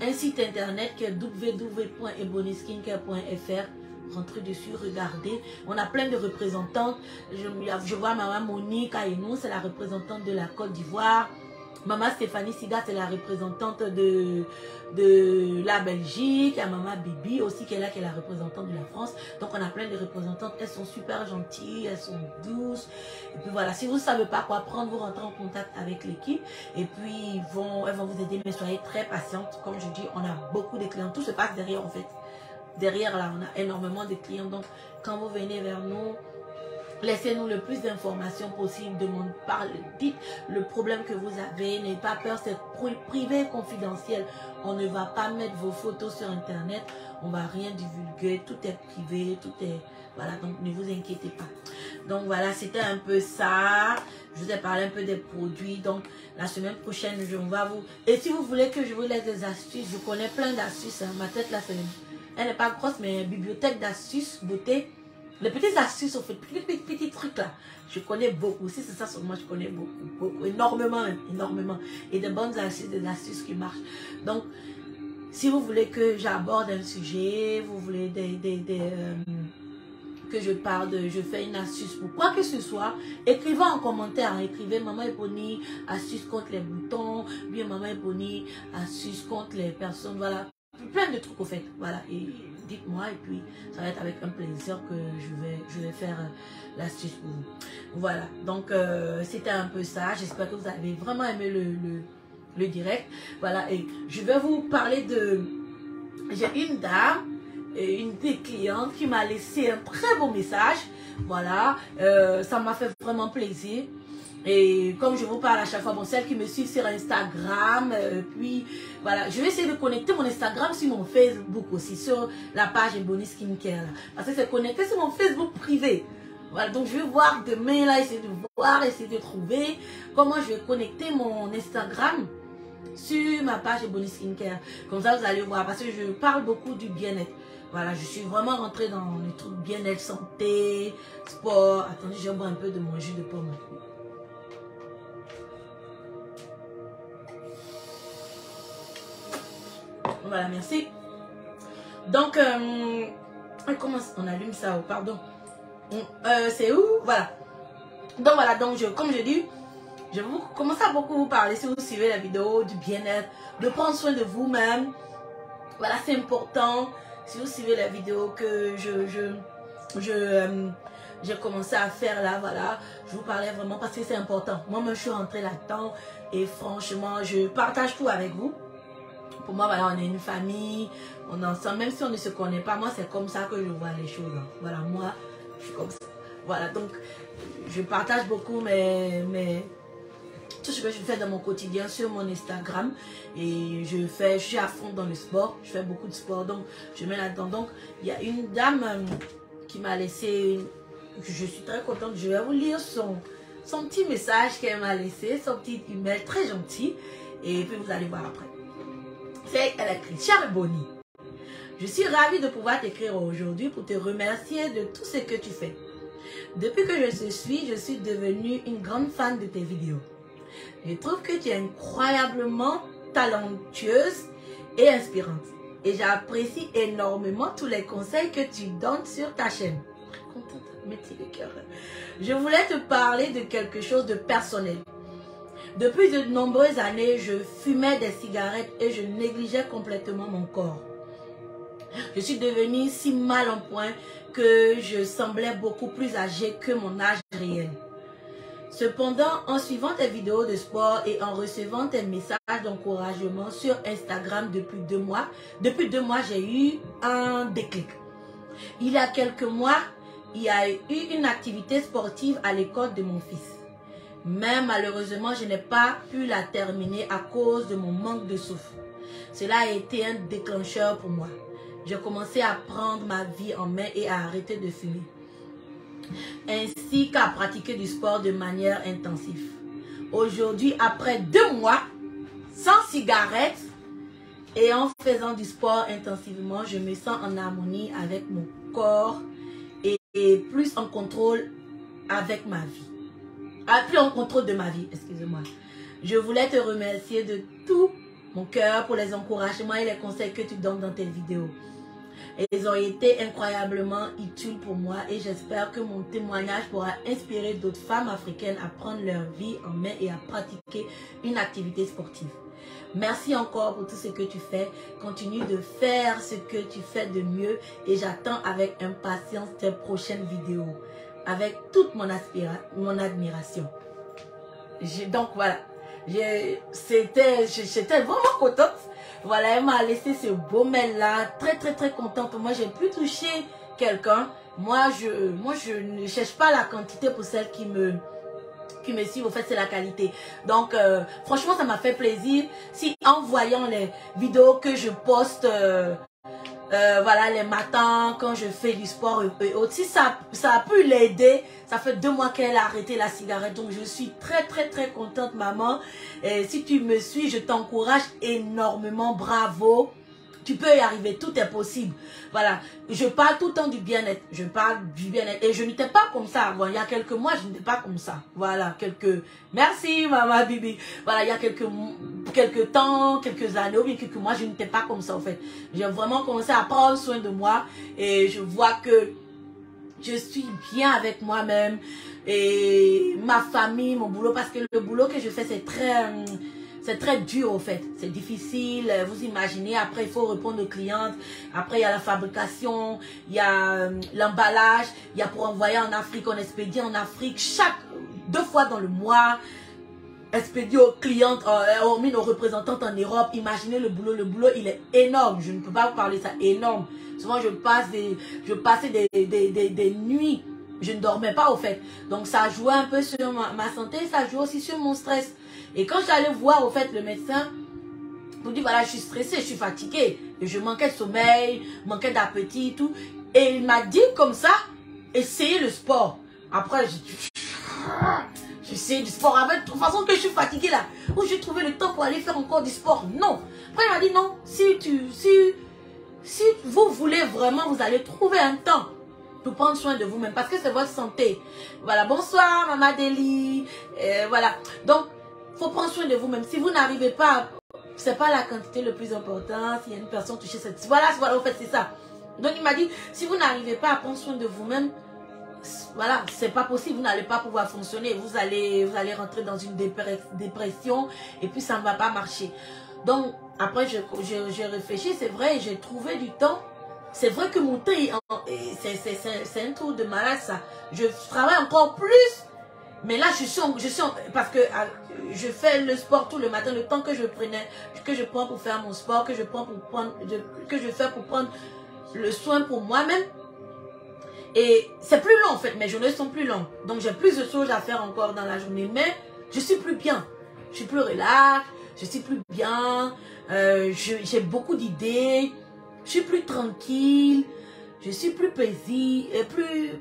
un site internet qui est www.ebonyskincare.fr. Rentrez dessus, regardez. On a plein de représentantes. Je vois maman Monique Aïnou, c'est la représentante de la Côte d'Ivoire. Maman Stéphanie Siga, c'est la représentante de la Belgique. Il y a Maman Bibi aussi qui est là, qui est la représentante de la France. Donc on a plein de représentantes. Elles sont super gentilles, elles sont douces. Et puis voilà, si vous ne savez pas quoi prendre, vous rentrez en contact avec l'équipe. Et puis elles vont vous aider. Mais soyez très patiente. Comme je dis, on a beaucoup de clients. Tout se passe derrière en fait. Derrière là, on a énormément de clients. Donc quand vous venez vers nous, laissez-nous le plus d'informations possible. Dites le problème que vous avez. N'ayez pas peur, c'est privé, confidentiel. On ne va pas mettre vos photos sur internet. On ne va rien divulguer. Tout est privé, tout est... Voilà, donc ne vous inquiétez pas. Donc voilà, c'était un peu ça. Je vous ai parlé un peu des produits. Donc la semaine prochaine, on va vous... Et si vous voulez que je vous laisse des astuces, je connais plein d'astuces. Hein. Ma tête là, elle n'est pas grosse, mais bibliothèque d'astuces, beauté. Les petites astuces, en fait, petits trucs là. Je connais beaucoup. Si c'est ça sur moi, je connais beaucoup, énormément, énormément. Et de bonnes astuces, des astuces qui marchent. Donc, si vous voulez que j'aborde un sujet, vous voulez que je parle je fais une astuce pour quoi que ce soit, écrivez en commentaire, hein, écrivez Maman Ebony, astuce contre les boutons, bien Maman Ebony, astuce contre les personnes, voilà, plein de trucs au fait, voilà, et dites-moi, et puis ça va être avec un plaisir que je vais faire l'astuce pour vous. Voilà, donc c'était un peu ça, j'espère que vous avez vraiment aimé le direct, voilà, et je vais vous parler j'ai une dame, une des clientes qui m'a laissé un très beau message, voilà, ça m'a fait vraiment plaisir. Et comme je vous parle à chaque fois, bon, celles qui me suivent sur Instagram, puis voilà, je vais essayer de connecter mon Instagram sur mon Facebook aussi, sur la page Ebony Skincare, là, parce que c'est connecté sur mon Facebook privé. Voilà, donc je vais voir demain, là, essayer de trouver comment je vais connecter mon Instagram sur ma page Ebony Skincare. Comme ça, vous allez voir, parce que je parle beaucoup du bien-être. Voilà, je suis vraiment rentrée dans les trucs bien-être, santé, sport. Attendez, je vais boire un peu de mon jus de pomme. Voilà, merci. Donc, comment on allume ça? Pardon. C'est où? Voilà. Donc, voilà, donc comme je dis, je vais commencer à beaucoup vous parler si vous suivez la vidéo du bien-être, de prendre soin de vous-même. Voilà, c'est important. Si vous suivez la vidéo que j'ai commencé à faire là, voilà, je vous parlais vraiment parce que c'est important. Moi-même, je suis rentrée là-dedans et franchement, je partage tout avec vous. Pour moi, voilà, on est une famille, on est ensemble, même si on ne se connaît pas. Moi, c'est comme ça que je vois les choses. Hein. Voilà, moi, je suis comme ça. Voilà, donc, je partage beaucoup tout ce que je fais dans mon quotidien sur mon Instagram. Et je suis à fond dans le sport. Je fais beaucoup de sport, donc je mets là-dedans. Donc, il y a une dame qui m'a laissé, je suis très contente. Je vais vous lire son petit message qu'elle m'a laissé, son petit email très gentil. Et puis, vous allez voir après. Elle a écrit: Chère Ebony, je suis ravie de pouvoir t'écrire aujourd'hui pour te remercier de tout ce que tu fais. Depuis que je te suis devenue une grande fan de tes vidéos. Je trouve que tu es incroyablement talentueuse et inspirante. Et j'apprécie énormément tous les conseils que tu donnes sur ta chaîne. Très contente, mettez le cœur. Je voulais te parler de quelque chose de personnel. Depuis de nombreuses années, je fumais des cigarettes et je négligeais complètement mon corps. Je suis devenue si mal en point que je semblais beaucoup plus âgée que mon âge réel. Cependant, en suivant tes vidéos de sport et en recevant tes messages d'encouragement sur Instagram depuis 2 mois, j'ai eu un déclic. Il y a quelques mois, il y a eu une activité sportive à l'école de mon fils. Mais malheureusement, je n'ai pas pu la terminer à cause de mon manque de souffle. Cela a été un déclencheur pour moi. J'ai commencé à prendre ma vie en main et à arrêter de fumer, ainsi qu'à pratiquer du sport de manière intensive. Aujourd'hui, après 2 mois, sans cigarette et en faisant du sport intensivement, je me sens en harmonie avec mon corps et plus en contrôle avec ma vie. Plus en contrôle de ma vie, excusez-moi. Je voulais te remercier de tout mon cœur pour les encouragements et les conseils que tu donnes dans tes vidéos. Ils ont été incroyablement utiles pour moi et j'espère que mon témoignage pourra inspirer d'autres femmes africaines à prendre leur vie en main et à pratiquer une activité sportive. Merci encore pour tout ce que tu fais. Continue de faire ce que tu fais de mieux et j'attends avec impatience tes prochaines vidéos. Avec toute mon admiration. Donc voilà, j'étais vraiment contente. Voilà, elle m'a laissé ce beau mail-là, très contente. Moi, j'ai pu toucher quelqu'un. Moi, je ne cherche pas la quantité pour celles qui me suivent. Au fait, c'est la qualité. Donc, franchement, ça m'a fait plaisir. Si en voyant les vidéos que je poste... voilà, les matins, quand je fais du sport et autres, si ça a pu l'aider, ça fait 2 mois qu'elle a arrêté la cigarette, donc je suis très contente, maman. Et si tu me suis, je t'encourage énormément, bravo. Tu peux y arriver, tout est possible. Voilà, je parle tout le temps du bien-être. Je parle du bien-être. Et je n'étais pas comme ça. Bon, il y a quelques mois, je n'étais pas comme ça. Voilà, Merci, maman Bibi. Voilà, il y a quelques temps, quelques années, ou bien quelques mois, je n'étais pas comme ça, en fait. J'ai vraiment commencé à prendre soin de moi. Et je vois que je suis bien avec moi-même. Et ma famille, mon boulot. Parce que le boulot que je fais, c'est très dur au fait, c'est difficile, vous imaginez, après il faut répondre aux clientes, après il y a la fabrication, il y a l'emballage, il y a pour envoyer en Afrique, on expédie en Afrique, 2 fois dans le mois, expédier aux clientes, aux représentantes en Europe, imaginez le boulot il est énorme, je ne peux pas vous parler de ça, énorme. Souvent je passais des nuits, je ne dormais pas au fait, donc ça jouait un peu sur ma santé, ça jouait aussi sur mon stress. Et quand j'allais voir au fait le médecin, il me dit voilà, je suis stressée, je suis fatiguée, et je manquais de sommeil, manquais d'appétit, tout. Et il m'a dit comme ça, essayez le sport. Après, j'ai essayé du sport avec de toute façon que je suis fatiguée là. Où j'ai trouvé le temps pour aller faire encore du sport? Non. Après, il m'a dit non, si vous voulez vraiment, vous allez trouver un temps pour prendre soin de vous-même, parce que c'est votre santé. Voilà, bonsoir, Maman Deli. Voilà, donc, faut prendre soin de vous-même. Si vous n'arrivez pas, c'est pas la quantité le plus important. S'il y a une personne touchée, voilà, en fait, c'est ça. Donc, il m'a dit, si vous n'arrivez pas à prendre soin de vous-même, voilà, c'est pas possible. Vous n'allez pas pouvoir fonctionner. Vous allez rentrer dans une dépression et puis ça ne va pas marcher. Donc, après, j'ai réfléchi, c'est vrai, j'ai trouvé du temps. C'est vrai que mon temps, c'est un truc de malade, ça. Je travaille encore plus. Mais là, parce que je fais le sport tout le matin, le temps que je prends pour faire mon sport, que je fais pour prendre le soin pour moi-même. Et c'est plus long en fait, mes journées sont plus longues. Donc j'ai plus de choses à faire encore dans la journée, mais je suis plus bien. Je suis plus relax, je suis plus bien, j'ai beaucoup d'idées, je suis plus tranquille, je suis plus paisible,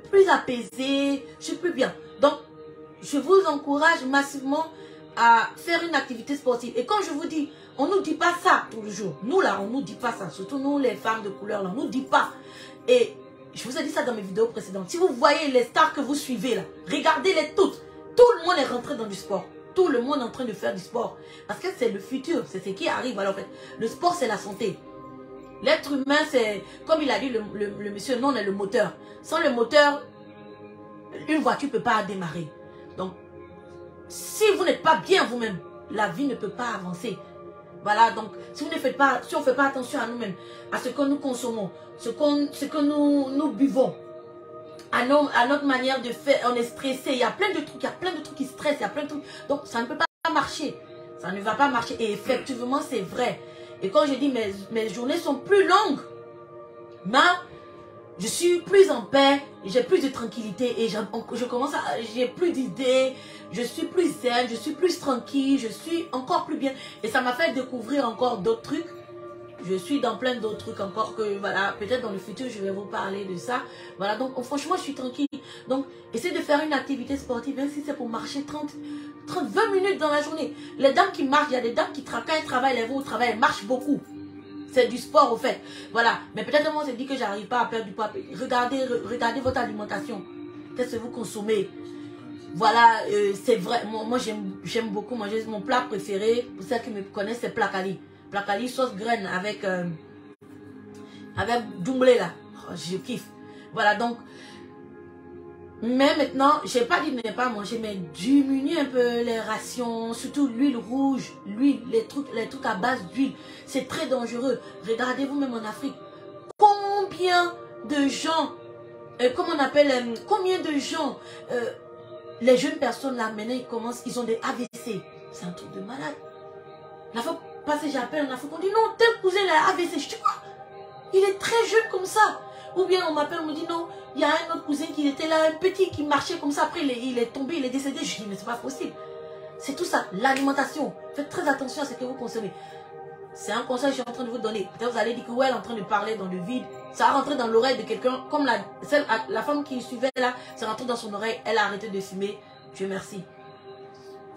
plus apaisée, je suis plus bien. Donc, je vous encourage massivement à faire une activité sportive. Et quand je vous dis, on ne nous dit pas ça tous les jours. Nous là, on ne nous dit pas ça. Surtout nous, les femmes de couleur, là, on ne nous dit pas. Et je vous ai dit ça dans mes vidéos précédentes. Si vous voyez les stars que vous suivez là, regardez-les toutes. Tout le monde est rentré dans du sport. Tout le monde est en train de faire du sport. Parce que c'est le futur, c'est ce qui arrive. Alors en fait, le sport, c'est la santé. L'être humain, c'est, comme il a dit le monsieur, non, on est le moteur. Sans le moteur, une voiture ne peut pas démarrer. Donc, si vous n'êtes pas bien vous-même, la vie ne peut pas avancer. Voilà, donc, si on ne fait pas attention à nous-mêmes, à ce que nous consommons, ce que nous buvons, à notre manière de faire, on est stressé, il y a plein de trucs, qui stressent, il y a plein de trucs. Donc, ça ne peut pas marcher. Ça ne va pas marcher. Et effectivement, c'est vrai. Et quand je dis mes journées sont plus longues, mais je suis plus en paix, j'ai plus de tranquillité et j'ai plus d'idées, je suis plus zen, je suis plus tranquille, je suis encore plus bien. Et ça m'a fait découvrir encore d'autres trucs. Je suis dans plein d'autres trucs encore que, voilà, peut-être dans le futur, je vais vous parler de ça. Voilà, donc franchement, je suis tranquille. Donc, essayez de faire une activité sportive, même si c'est pour marcher 20 minutes dans la journée. Les dames qui marchent, il y a des dames qui, quand elles travaillent, elles vont au travail, elles marchent beaucoup. C'est du sport au fait. Voilà. Mais peut-être moi, on s'est dit que j'arrive pas à perdre du poids. Regardez votre alimentation. Qu'est-ce que vous consommez? Voilà, c'est vrai. Moi j'aime beaucoup manger. Mon plat préféré, pour ceux qui me connaissent, c'est placali. Placali, sauce graine avec doublé là. Oh, je kiffe. Voilà, donc. Mais maintenant, j'ai pas dit de ne pas manger, mais diminuer un peu les rations, surtout l'huile rouge, l'huile, les trucs à base d'huile. C'est très dangereux. Regardez-vous même en Afrique. Combien de gens, combien de gens, les jeunes personnes là, maintenant, ils ont des AVC. C'est un truc de malade. La fois passée, j'appelle en Afrique, on dit non, tel cousin a AVC. Je dis quoi? Il est très jeune comme ça. Ou bien on m'appelle, on me dit non, il y a un autre cousin qui était là, un petit qui marchait comme ça, après il est tombé, il est décédé. Je dis mais c'est pas possible. C'est tout ça, l'alimentation. Faites très attention à ce que vous consommez. C'est un conseil que je suis en train de vous donner. Peut-être vous allez dire que ouais, elle est en train de parler dans le vide. Ça a rentré dans l'oreille de quelqu'un, comme la femme qui suivait là, c'est rentré dans son oreille, elle a arrêté de fumer. Dieu merci.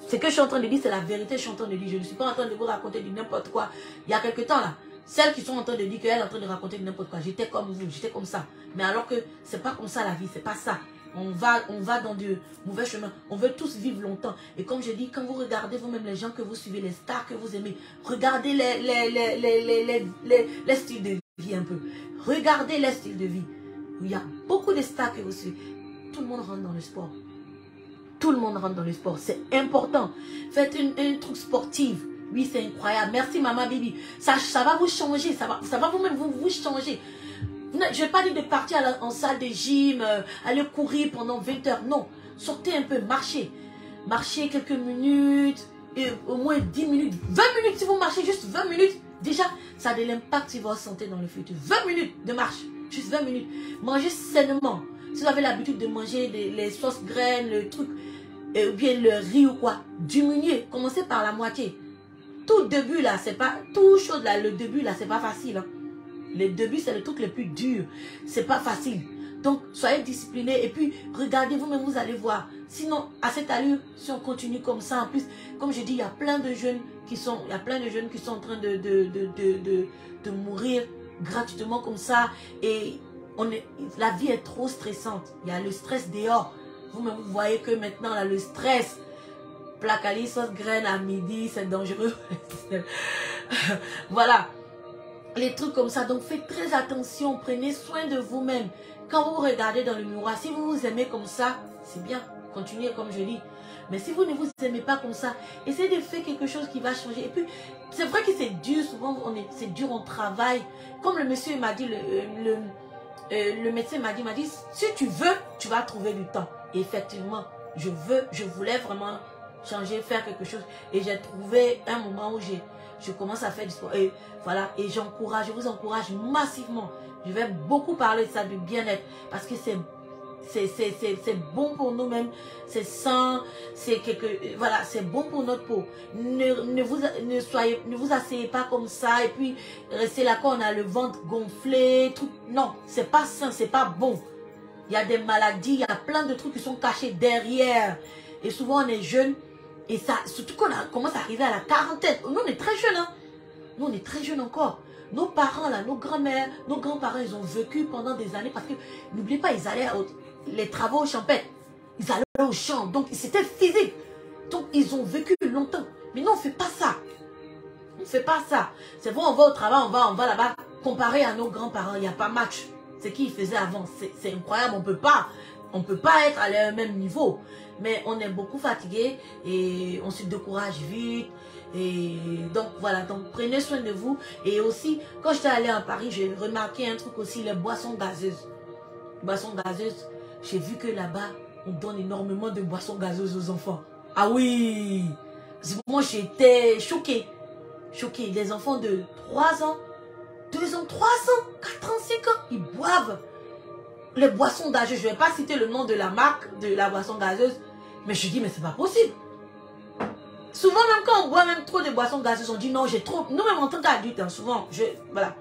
Ce que je suis en train de dire, c'est la vérité, je suis en train de dire. Je ne suis pas en train de vous raconter du n'importe quoi. Il y a quelque temps là, Celles qui sont en train de dire qu'elle est en train de raconter n'importe quoi. J'étais comme vous, j'étais comme ça. Mais alors que c'est pas comme ça la vie, c'est pas ça. On va dans de mauvais chemins. On veut tous vivre longtemps. Et comme je dis, quand vous regardez vous-même les gens que vous suivez, les stars que vous aimez, regardez les styles de vie un peu. Regardez les styles de vie. Il y a beaucoup de stars que vous suivez. Tout le monde rentre dans le sport. Tout le monde rentre dans le sport. C'est important. Faites un truc sportif. Oui, c'est incroyable. Merci, Maman Bibi. Ça va vous changer. Ça va vous-même vous changer. Je ne vais pas dire de partir en salle de gym, aller courir pendant 20 heures. Non. Sortez un peu, marchez. Marchez quelques minutes, au moins 10 minutes. 20 minutes, si vous marchez juste 20 minutes, déjà, ça a de l'impact sur votre santé dans le futur. 20 minutes de marche. Juste 20 minutes. Mangez sainement. Si vous avez l'habitude de manger les sauces graines, le truc, ou bien le riz ou quoi, diminuez. Commencez par la moitié. Tout début là, c'est pas, tout chose là, le début là, c'est pas facile. Hein. Le début, c'est le truc le plus dur. C'est pas facile. Donc, soyez disciplinés et puis regardez vous-même, vous allez voir. Sinon, à cette allure, si on continue comme ça, en plus, comme je dis, il y a plein de jeunes qui sont, en train de mourir gratuitement comme ça. Et la vie est trop stressante. Il y a le stress dehors. Vous-même, vous voyez que maintenant, là, le stress, placali, sauce graine à midi, c'est dangereux. Voilà. Les trucs comme ça. Donc, faites très attention. Prenez soin de vous-même. Quand vous regardez dans le miroir, si vous vous aimez comme ça, c'est bien. Continuez comme je dis. Mais si vous ne vous aimez pas comme ça, essayez de faire quelque chose qui va changer. Et puis, c'est vrai que c'est dur. Souvent, c'est dur, on travaille. Comme le monsieur m'a dit, le médecin m'a dit, si tu veux, tu vas trouver du temps. Et effectivement, je voulais vraiment changer, faire quelque chose. Et j'ai trouvé un moment où je commence à faire du sport. Et voilà, et je vous encourage massivement. Je vais beaucoup parler de ça, du bien-être. Parce que c'est bon pour nous-mêmes, c'est sain, voilà, c'est bon pour notre peau. Ne vous asseyez pas comme ça et puis restez là quand on a le ventre gonflé, tout. Non, c'est pas sain, c'est pas bon. Il y a des maladies, il y a plein de trucs qui sont cachés derrière. Et souvent on est jeune et ça, surtout quand on commence à arriver à la quarantaine. Nous on est très jeunes, hein. Nous on est très jeunes encore. Nos parents là, nos grands-mères, nos grands-parents, ils ont vécu pendant des années parce que, n'oubliez pas, ils allaient les travaux champêtres. Ils allaient au champ, donc c'était physique. Donc ils ont vécu longtemps. Mais non, on ne fait pas ça. On ne fait pas ça. C'est bon, on va au travail, on va là-bas. Comparé à nos grands-parents, il n'y a pas match. C'est qui ils faisaient avant. C'est incroyable, on peut pas être à leur même niveau. Mais on est beaucoup fatigué et on se décourage vite. Et donc voilà, donc prenez soin de vous. Et aussi, quand j'étais allée à Paris, j'ai remarqué un truc aussi, les boissons gazeuses. Boissons gazeuses, j'ai vu que là-bas, on donne énormément de boissons gazeuses aux enfants. Ah oui! Moi, j'étais choquée. Choquée. Les enfants de 3 ans, 2 ans, 3 ans, 4 ans, 5 ans, ils boivent les boissons gazeuses. Je ne vais pas citer le nom de la marque de la boisson gazeuse, mais je dis, mais c'est pas possible. Souvent, même quand on boit même trop de boissons gazeuses, on dit non, j'ai trop. Nous-mêmes, en tant qu'adultes, hein, souvent, voilà.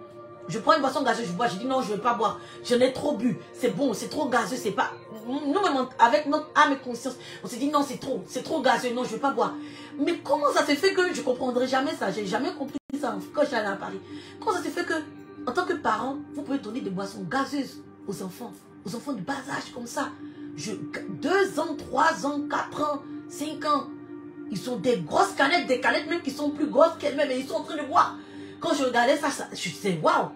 Je prends une boisson gazeuse, je bois, je dis non, je ne veux pas boire. J'en ai trop bu. C'est bon, c'est trop gazeux, c'est pas. Nous-mêmes, avec notre âme et conscience, on se dit non, c'est trop gazeux, non, je ne veux pas boire. Mais comment ça se fait que je ne comprendrai jamais ça? J'ai jamais compris ça quand j'allais à Paris. Comment ça se fait que, en tant que parent, vous pouvez donner des boissons gazeuses aux enfants de bas âge comme ça? 2 ans, 3 ans, 4 ans, 5 ans. Ils ont des grosses canettes, des canettes même qui sont plus grosses qu'elles-mêmes et ils sont en train de boire. Quand je regardais ça, je disais waouh.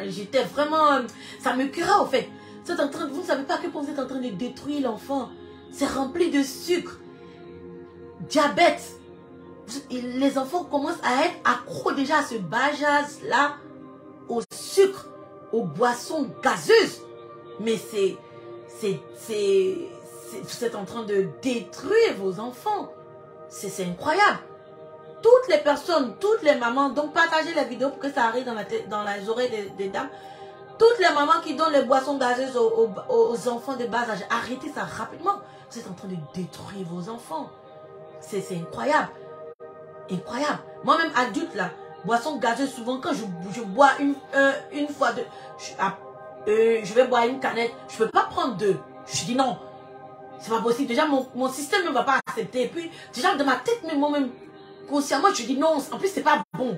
J'étais vraiment, ça me curait au fait. Vous ne savez pas à quel point vous êtes en train de détruire l'enfant. C'est rempli de sucre, diabète. Les enfants commencent à être accros déjà à ce bajaz là, au sucre, aux boissons gazeuses. Mais vous êtes en train de détruire vos enfants. C'est incroyable. Toutes les personnes, toutes les mamans, donc partagez la vidéo pour que ça arrive dans les oreilles des dames. Toutes les mamans qui donnent les boissons gazeuses aux enfants de bas âge, arrêtez ça rapidement. Vous êtes en train de détruire vos enfants. C'est incroyable. Incroyable. Moi-même adulte là, boissons gazeuses, souvent quand je bois une fois je vais boire une canette, je ne peux pas prendre 2. Je dis non. C'est pas possible. Déjà, mon système ne va pas accepter. Et puis, déjà, dans ma tête, mais moi-même, consciemment, je dis non. En plus, c'est pas bon.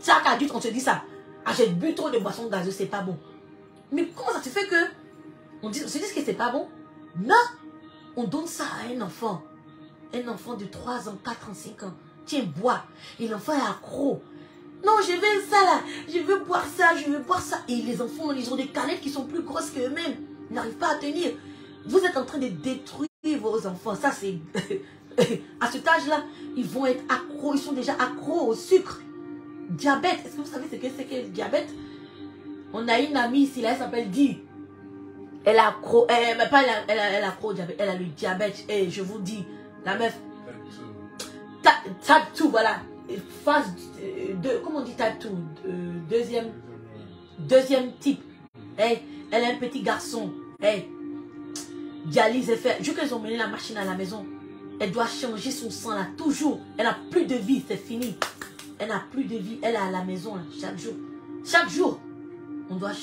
chaque adulte, on se dit ça. Achète bu trop de boissons gazeuses, c'est pas bon. Mais comment ça se fait que on se dit que c'est pas bon? Non, on donne ça à un enfant. Un enfant de 3 ans, 4 ans, 5 ans. Tiens, bois. Et l'enfant est accro. Non, je veux ça là. Je veux boire ça, je veux boire ça. Et les enfants, ils ont des canettes qui sont plus grosses qu'eux-mêmes. Ils n'arrivent pas à tenir. Vous êtes en train de détruire vos enfants. Ça, c'est... à cet âge-là, ils vont être accros. Ils sont déjà accros au sucre. Diabète. Est-ce que vous savez ce que c'est que le diabète? On a une amie ici, là, elle s'appelle Guy. Elle a accro... elle a accro au diabète. Elle a le diabète. Et je vous dis, la meuf... Type 2, voilà. Phase 2, comment on dit type 2? Deuxième type. Hey, elle a un petit garçon. Hey, dialyse et fait. Je qu'ils ont mené la machine à la maison. Elle doit changer son sang là, toujours. Elle n'a plus de vie, c'est fini. Elle n'a plus de vie. Elle est à la maison là, chaque jour. Chaque jour,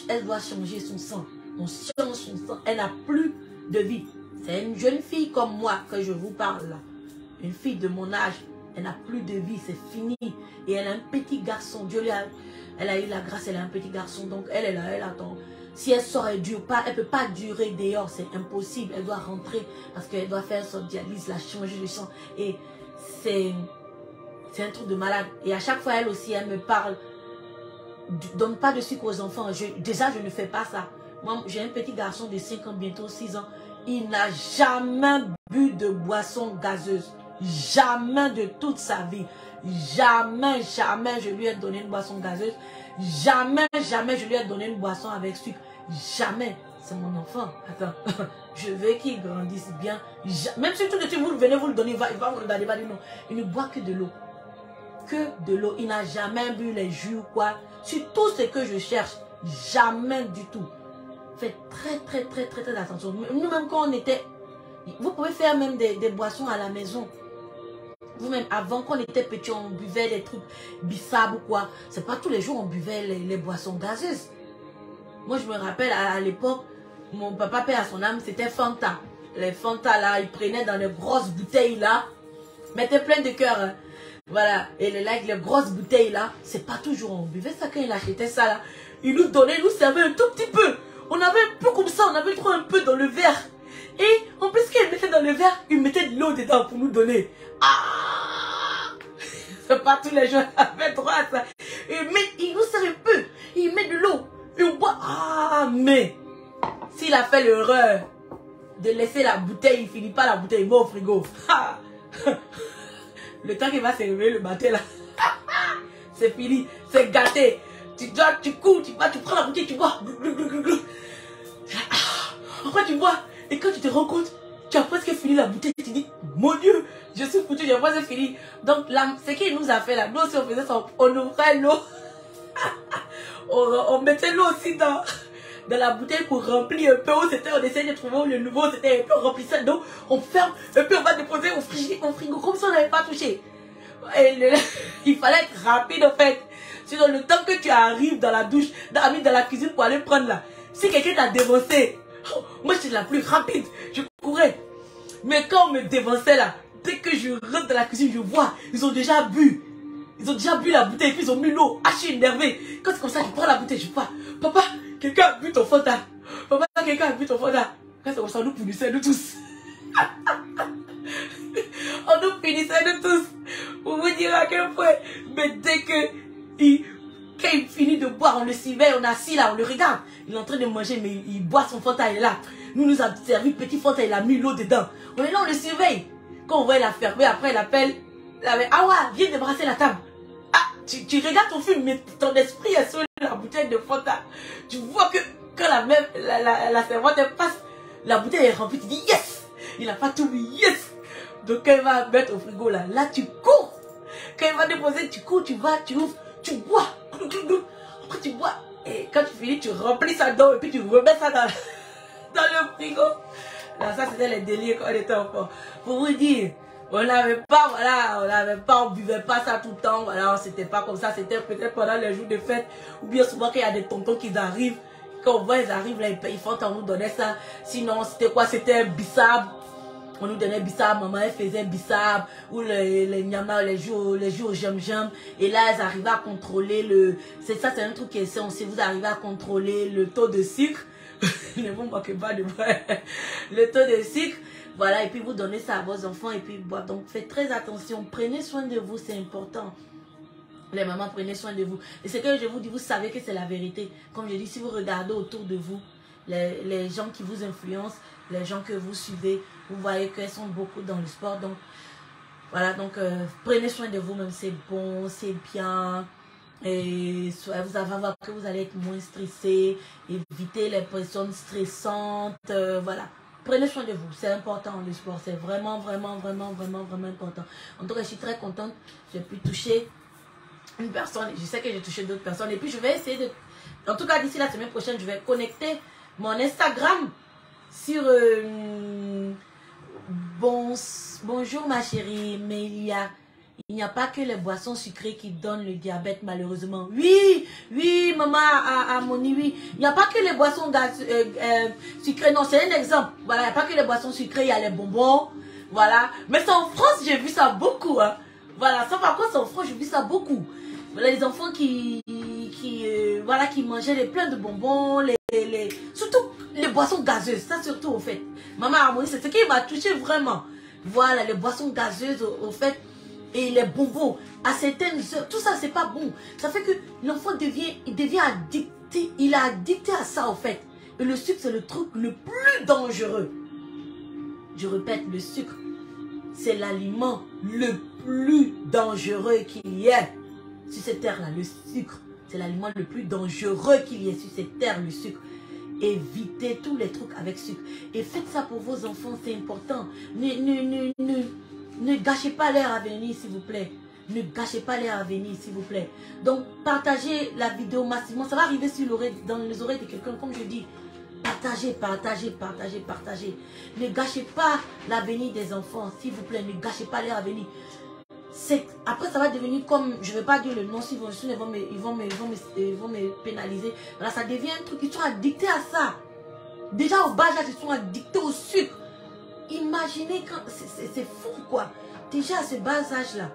elle doit changer son sang. On change son sang. Elle n'a plus de vie. C'est une jeune fille comme moi que je vous parle là. Une fille de mon âge. Elle n'a plus de vie, c'est fini. Et elle a un petit garçon. Dieu lui a... Elle a eu la grâce, elle a un petit garçon. Donc elle est là, elle attend. Si elle sort, elle dure pas. Elle ne peut pas durer dehors, c'est impossible. Elle doit rentrer parce qu'elle doit faire son dialyse, la changer de sang. Et c'est un truc de malade. Et à chaque fois, elle aussi, elle me parle. Donne pas de sucre aux enfants. Déjà, je ne fais pas ça. Moi, j'ai un petit garçon de 5 ans, bientôt 6 ans. Il n'a jamais bu de boisson gazeuse. Jamais de toute sa vie. Jamais, jamais je lui ai donné une boisson gazeuse. Jamais, jamais je lui ai donné une boisson avec sucre. Jamais. C'est mon enfant. Attends. Je veux qu'il grandisse bien. Même si tout de suite vous venez vous le donner, il va vous regarder, il va dire non. Il ne boit que de l'eau. Que de l'eau. Il n'a jamais bu les jus ou quoi. Sur tout ce que je cherche. Jamais du tout. Faites très attention. Nous-mêmes quand on était... Vous pouvez faire même des boissons à la maison. Vous-même, avant qu'on était petit, on buvait des trucs bissab ou quoi. C'est pas tous les jours on buvait les boissons gazeuses. Moi, je me rappelle, à l'époque, mon papa, père à son âme, c'était Fanta. Les Fanta, là, ils prenaient dans les grosses bouteilles, là. Mettaient plein de cœur. Hein. Voilà. Et les grosses bouteilles, là, c'est pas toujours on buvait ça quand il achetait ça, là. Il nous donnait, il nous servait un tout petit peu. On avait un peu comme ça, on avait trop un peu dans le verre. Et en plus, qu'il mettait dans le verre, il mettait de l'eau dedans pour nous donner. Ah! C'est pas tous les gens qui avaient droit à ça. Il nous sert un peu. Il met de l'eau. Et on boit. Ah, mais s'il a fait l'erreur de laisser la bouteille, il finit pas la bouteille, il met au frigo. Ah! Le temps qu'il va se réveiller le matin là, c'est fini, c'est gâté. Tu cours, tu prends la bouteille, tu bois. Après tu bois. Et quand tu te rends compte, tu as presque fini la bouteille, tu dis, mon Dieu, je suis foutu, j'ai presque fini. Donc, ce qu'il nous a fait là, nous aussi on faisait ça, on ouvrait l'eau. on mettait l'eau aussi dans la bouteille pour remplir un peu. On essayait de trouver le nouveau, c'était un peu rempli ça. Donc, on ferme, et puis on va déposer au frigo, comme si on n'avait pas touché. Et il fallait être rapide en fait. Sinon, le temps que tu arrives dans la douche, dans la cuisine pour aller prendre là, si quelqu'un t'a dévancé, moi j'étais la plus rapide, je courais. Mais quand on me dévançait là, dès que je rentre dans la cuisine, je vois, ils ont déjà bu. Ils ont déjà bu la bouteille, puis ils ont mis l'eau. Ah, je suis énervé. Quand c'est comme ça, je prends la bouteille, je vois, papa, quelqu'un a bu ton Fanta. Papa, quelqu'un a bu ton Fanta. Quand c'est comme ça, on nous punissait nous tous. On nous punissait nous tous. Pour vous dire à quel point. Mais dès que quand il finit de boire, on le surveille, on est assis là, on le regarde. Il est en train de manger, mais il boit son Fanta, il est là. Nous a servi petit Fanta, il a mis l'eau dedans. On est là, on le surveille. Quand on va la fermer, après il appelle. Ah ouais, viens débrasser la table. Ah, tu regardes ton film, mais ton esprit est sur la bouteille de Fanta. Tu vois que quand la servante passe, la bouteille est remplie, tu dis yes. Il n'a pas tout mis, yes. Donc quand il va mettre au frigo là tu cours. Quand il va déposer, tu cours, tu vas, tu ouvres, tu bois. Après tu bois. Et quand tu finis, tu remplis ça d'eau et puis tu remets ça dans le frigo. Là, ça c'était les délires quand on était enfant. Pour vous dire, on n'avait pas, voilà, on buvait pas ça tout le temps, voilà, c'était pas comme ça, c'était peut-être pendant les jours de fête, ou bien souvent qu'il y a des tontons qui arrivent, quand on voit ils arrivent là, ils font en nous donner ça. Sinon, c'était quoi? C'était bissab. On nous donnait bissap, maman elle faisait bissap, ou les nyama, les jours jam. Et là, elles arrivaient à contrôler le... C'est ça, c'est un truc qui est censé, vous arrivez à contrôler le taux de sucre. Ne vous moquez pas de moi. Le taux de sucre. Voilà, et puis vous donnez ça à vos enfants, et puis boire. Donc faites très attention, prenez soin de vous, c'est important. Les mamans, prenez soin de vous. Et ce que je vous dis, vous savez que c'est la vérité. Comme je dis, si vous regardez autour de vous, les gens qui vous influencent, les gens que vous suivez, vous voyez qu'elles sont beaucoup dans le sport. Donc, voilà, donc prenez soin de vous-même, c'est bon, c'est bien. Et vous allez voir que vous allez être moins stressé, éviter les personnes stressantes, voilà. Prenez soin de vous, c'est important le sport, c'est vraiment important. En tout cas, je suis très contente, j'ai pu toucher une personne, je sais que j'ai touché d'autres personnes, et puis je vais essayer de, en tout cas d'ici la semaine prochaine, je vais connecter mon Instagram sur bonjour ma chérie, mais il n'y a pas que les boissons sucrées qui donnent le diabète malheureusement. Oui, maman Amoni, oui. Il n'y a pas que les boissons sucrées. Non, c'est un exemple. Voilà, il n'y a pas que les boissons sucrées, il y a les bonbons. Voilà. Mais c'est en France, j'ai vu ça beaucoup. Hein. Voilà, ça par contre, c'est en France, j'ai vu ça beaucoup. Voilà, les enfants qui mangeaient plein de bonbons, surtout les boissons gazeuses. Ça surtout, au fait. Maman Harmonie, c'est ce qui m'a touché vraiment. Voilà, les boissons gazeuses, au fait. Et les bonbons, à certaines heures, tout ça c'est pas bon. Ça fait que l'enfant devient addicté, il est addicté à ça en fait. Et le sucre c'est le truc le plus dangereux. Je répète, le sucre, c'est l'aliment le plus dangereux qu'il y ait sur cette terre-là. Le sucre, c'est l'aliment le plus dangereux qu'il y ait sur cette terre, le sucre. Évitez tous les trucs avec sucre. Et faites ça pour vos enfants, c'est important. Ne gâchez pas leur avenir, s'il vous plaît. Ne gâchez pas leur avenir, s'il vous plaît. Donc, partagez la vidéo massivement. Ça va arriver dans les oreilles de quelqu'un, comme je dis. Partagez. Ne gâchez pas l'avenir des enfants, s'il vous plaît. Ne gâchez pas leur avenir. Après, ça va devenir comme, je ne vais pas dire le nom, sinon ils vont me pénaliser. Voilà, ça devient un truc, ils sont addictés à ça. Déjà au bas âge, ils sont addictés au sucre. Imaginez quand c'est fou quoi. Déjà à ce bas âge là.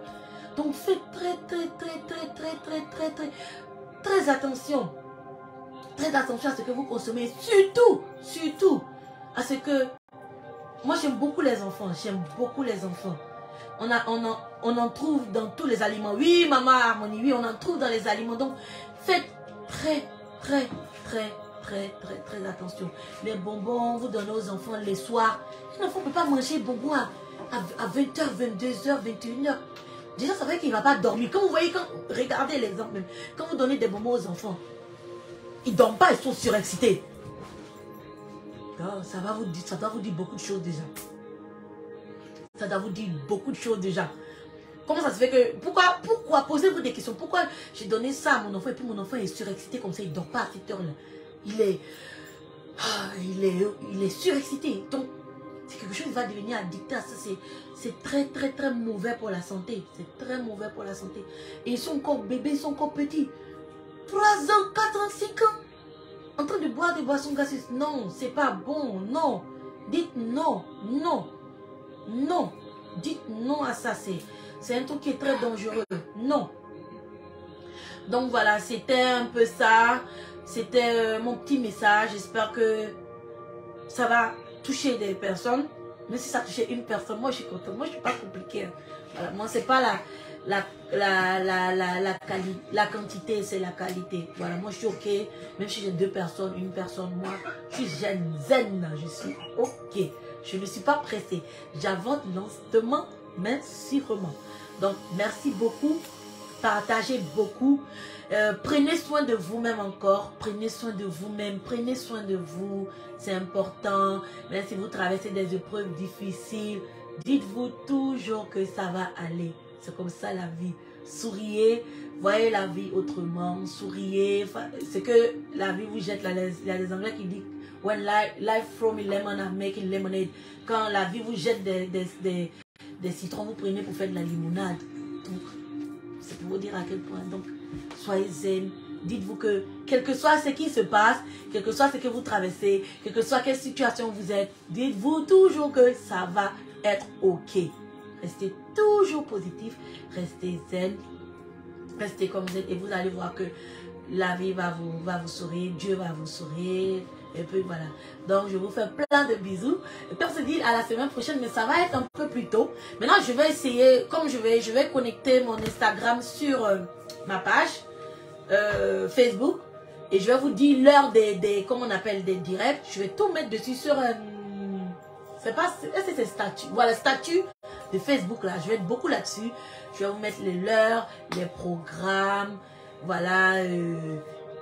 Donc faites très attention. Très attention à ce que vous consommez. Surtout à ce que. Moi j'aime beaucoup les enfants. On en trouve dans tous les aliments. Oui maman Harmonie, oui on en trouve dans les aliments. Donc faites très attention. Les bonbons, vous donnez aux enfants les soirs. Un enfant ne peut pas manger bonbons à 20h, 22h, 21h. Déjà, ça veut dire qu'il ne va pas dormir. Quand vous voyez, regardez l'exemple même. Quand vous donnez des bonbons aux enfants, ils ne dorment pas, ils sont surexcités. Oh, ça doit vous dire beaucoup de choses déjà. Ça doit vous dire beaucoup de choses déjà. Comment ça se fait que... Pourquoi posez-vous des questions? Pourquoi j'ai donné ça à mon enfant et puis mon enfant est surexcité comme ça, il ne dort pas à cette heure-là. Il est surexcité. Donc, c'est quelque chose qui va devenir addicté à ça. C'est très mauvais pour la santé. C'est très mauvais pour la santé. Et ils sont encore bébés, ils sont encore petits. 3 ans, 4 ans, 5 ans. En train de boire des boissons gazeuses. Non, c'est pas bon. Non. Dites non. Dites non à ça. C'est un truc qui est très dangereux. Non. Donc voilà, c'était un peu ça. C'était mon petit message. J'espère que ça va toucher des personnes. Même si ça touchait une personne, moi je suis contente. Moi je ne suis pas compliquée. Voilà, moi c'est pas la quantité, c'est la qualité. Voilà, moi je suis ok. Même si j'ai 2 personnes, une personne, moi je suis zen. Je suis ok. Je ne suis pas pressée. J'avance lentement, mais sûrement. Donc merci beaucoup. Partagez beaucoup. Prenez soin de vous-même encore. Prenez soin de vous-même. Prenez soin de vous. C'est important. Même si vous traversez des épreuves difficiles, dites-vous toujours que ça va aller. C'est comme ça la vie. Souriez. Voyez la vie autrement. Souriez. C'est que la vie vous jette. Il y a des Anglais qui disent when life throw me lemon, I'm making lemonade. Quand la vie vous jette des citrons, vous prenez pour faire de la limonade. Donc, c'est pour vous dire à quel point. Donc, soyez zen. Dites-vous que, quel que soit ce qui se passe, quel que soit ce que vous traversez, quelle que soit quelle situation vous êtes, dites-vous toujours que ça va être ok. Restez toujours positif, restez zen, restez comme vous êtes et vous allez voir que la vie va vous sourire, Dieu va vous sourire. Et puis voilà. Donc je vous fais plein de bisous. Et puis on se dit à la semaine prochaine, mais ça va être un peu plus tôt. Maintenant je vais essayer, comme je vais connecter mon Instagram sur ma page Facebook. Et je vais vous dire l'heure des comment on appelle, des directs. Je vais tout mettre dessus sur c'est pas, est-ce que c'est statut? Voilà, statut de Facebook là. Je vais être beaucoup là-dessus. Je vais vous mettre les l'heure, les programmes. Voilà.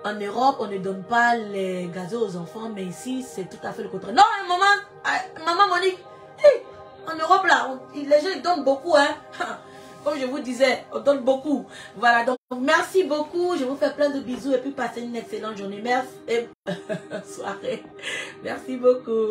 En Europe, on ne donne pas les gazeux aux enfants, mais ici, c'est tout à fait le contraire. Non, maman Monique, hey, en Europe, là, les gens ils donnent beaucoup, hein. Comme je vous disais, on donne beaucoup. Voilà, donc merci beaucoup. Je vous fais plein de bisous et puis passez une excellente journée. Merci et soirée. Merci beaucoup.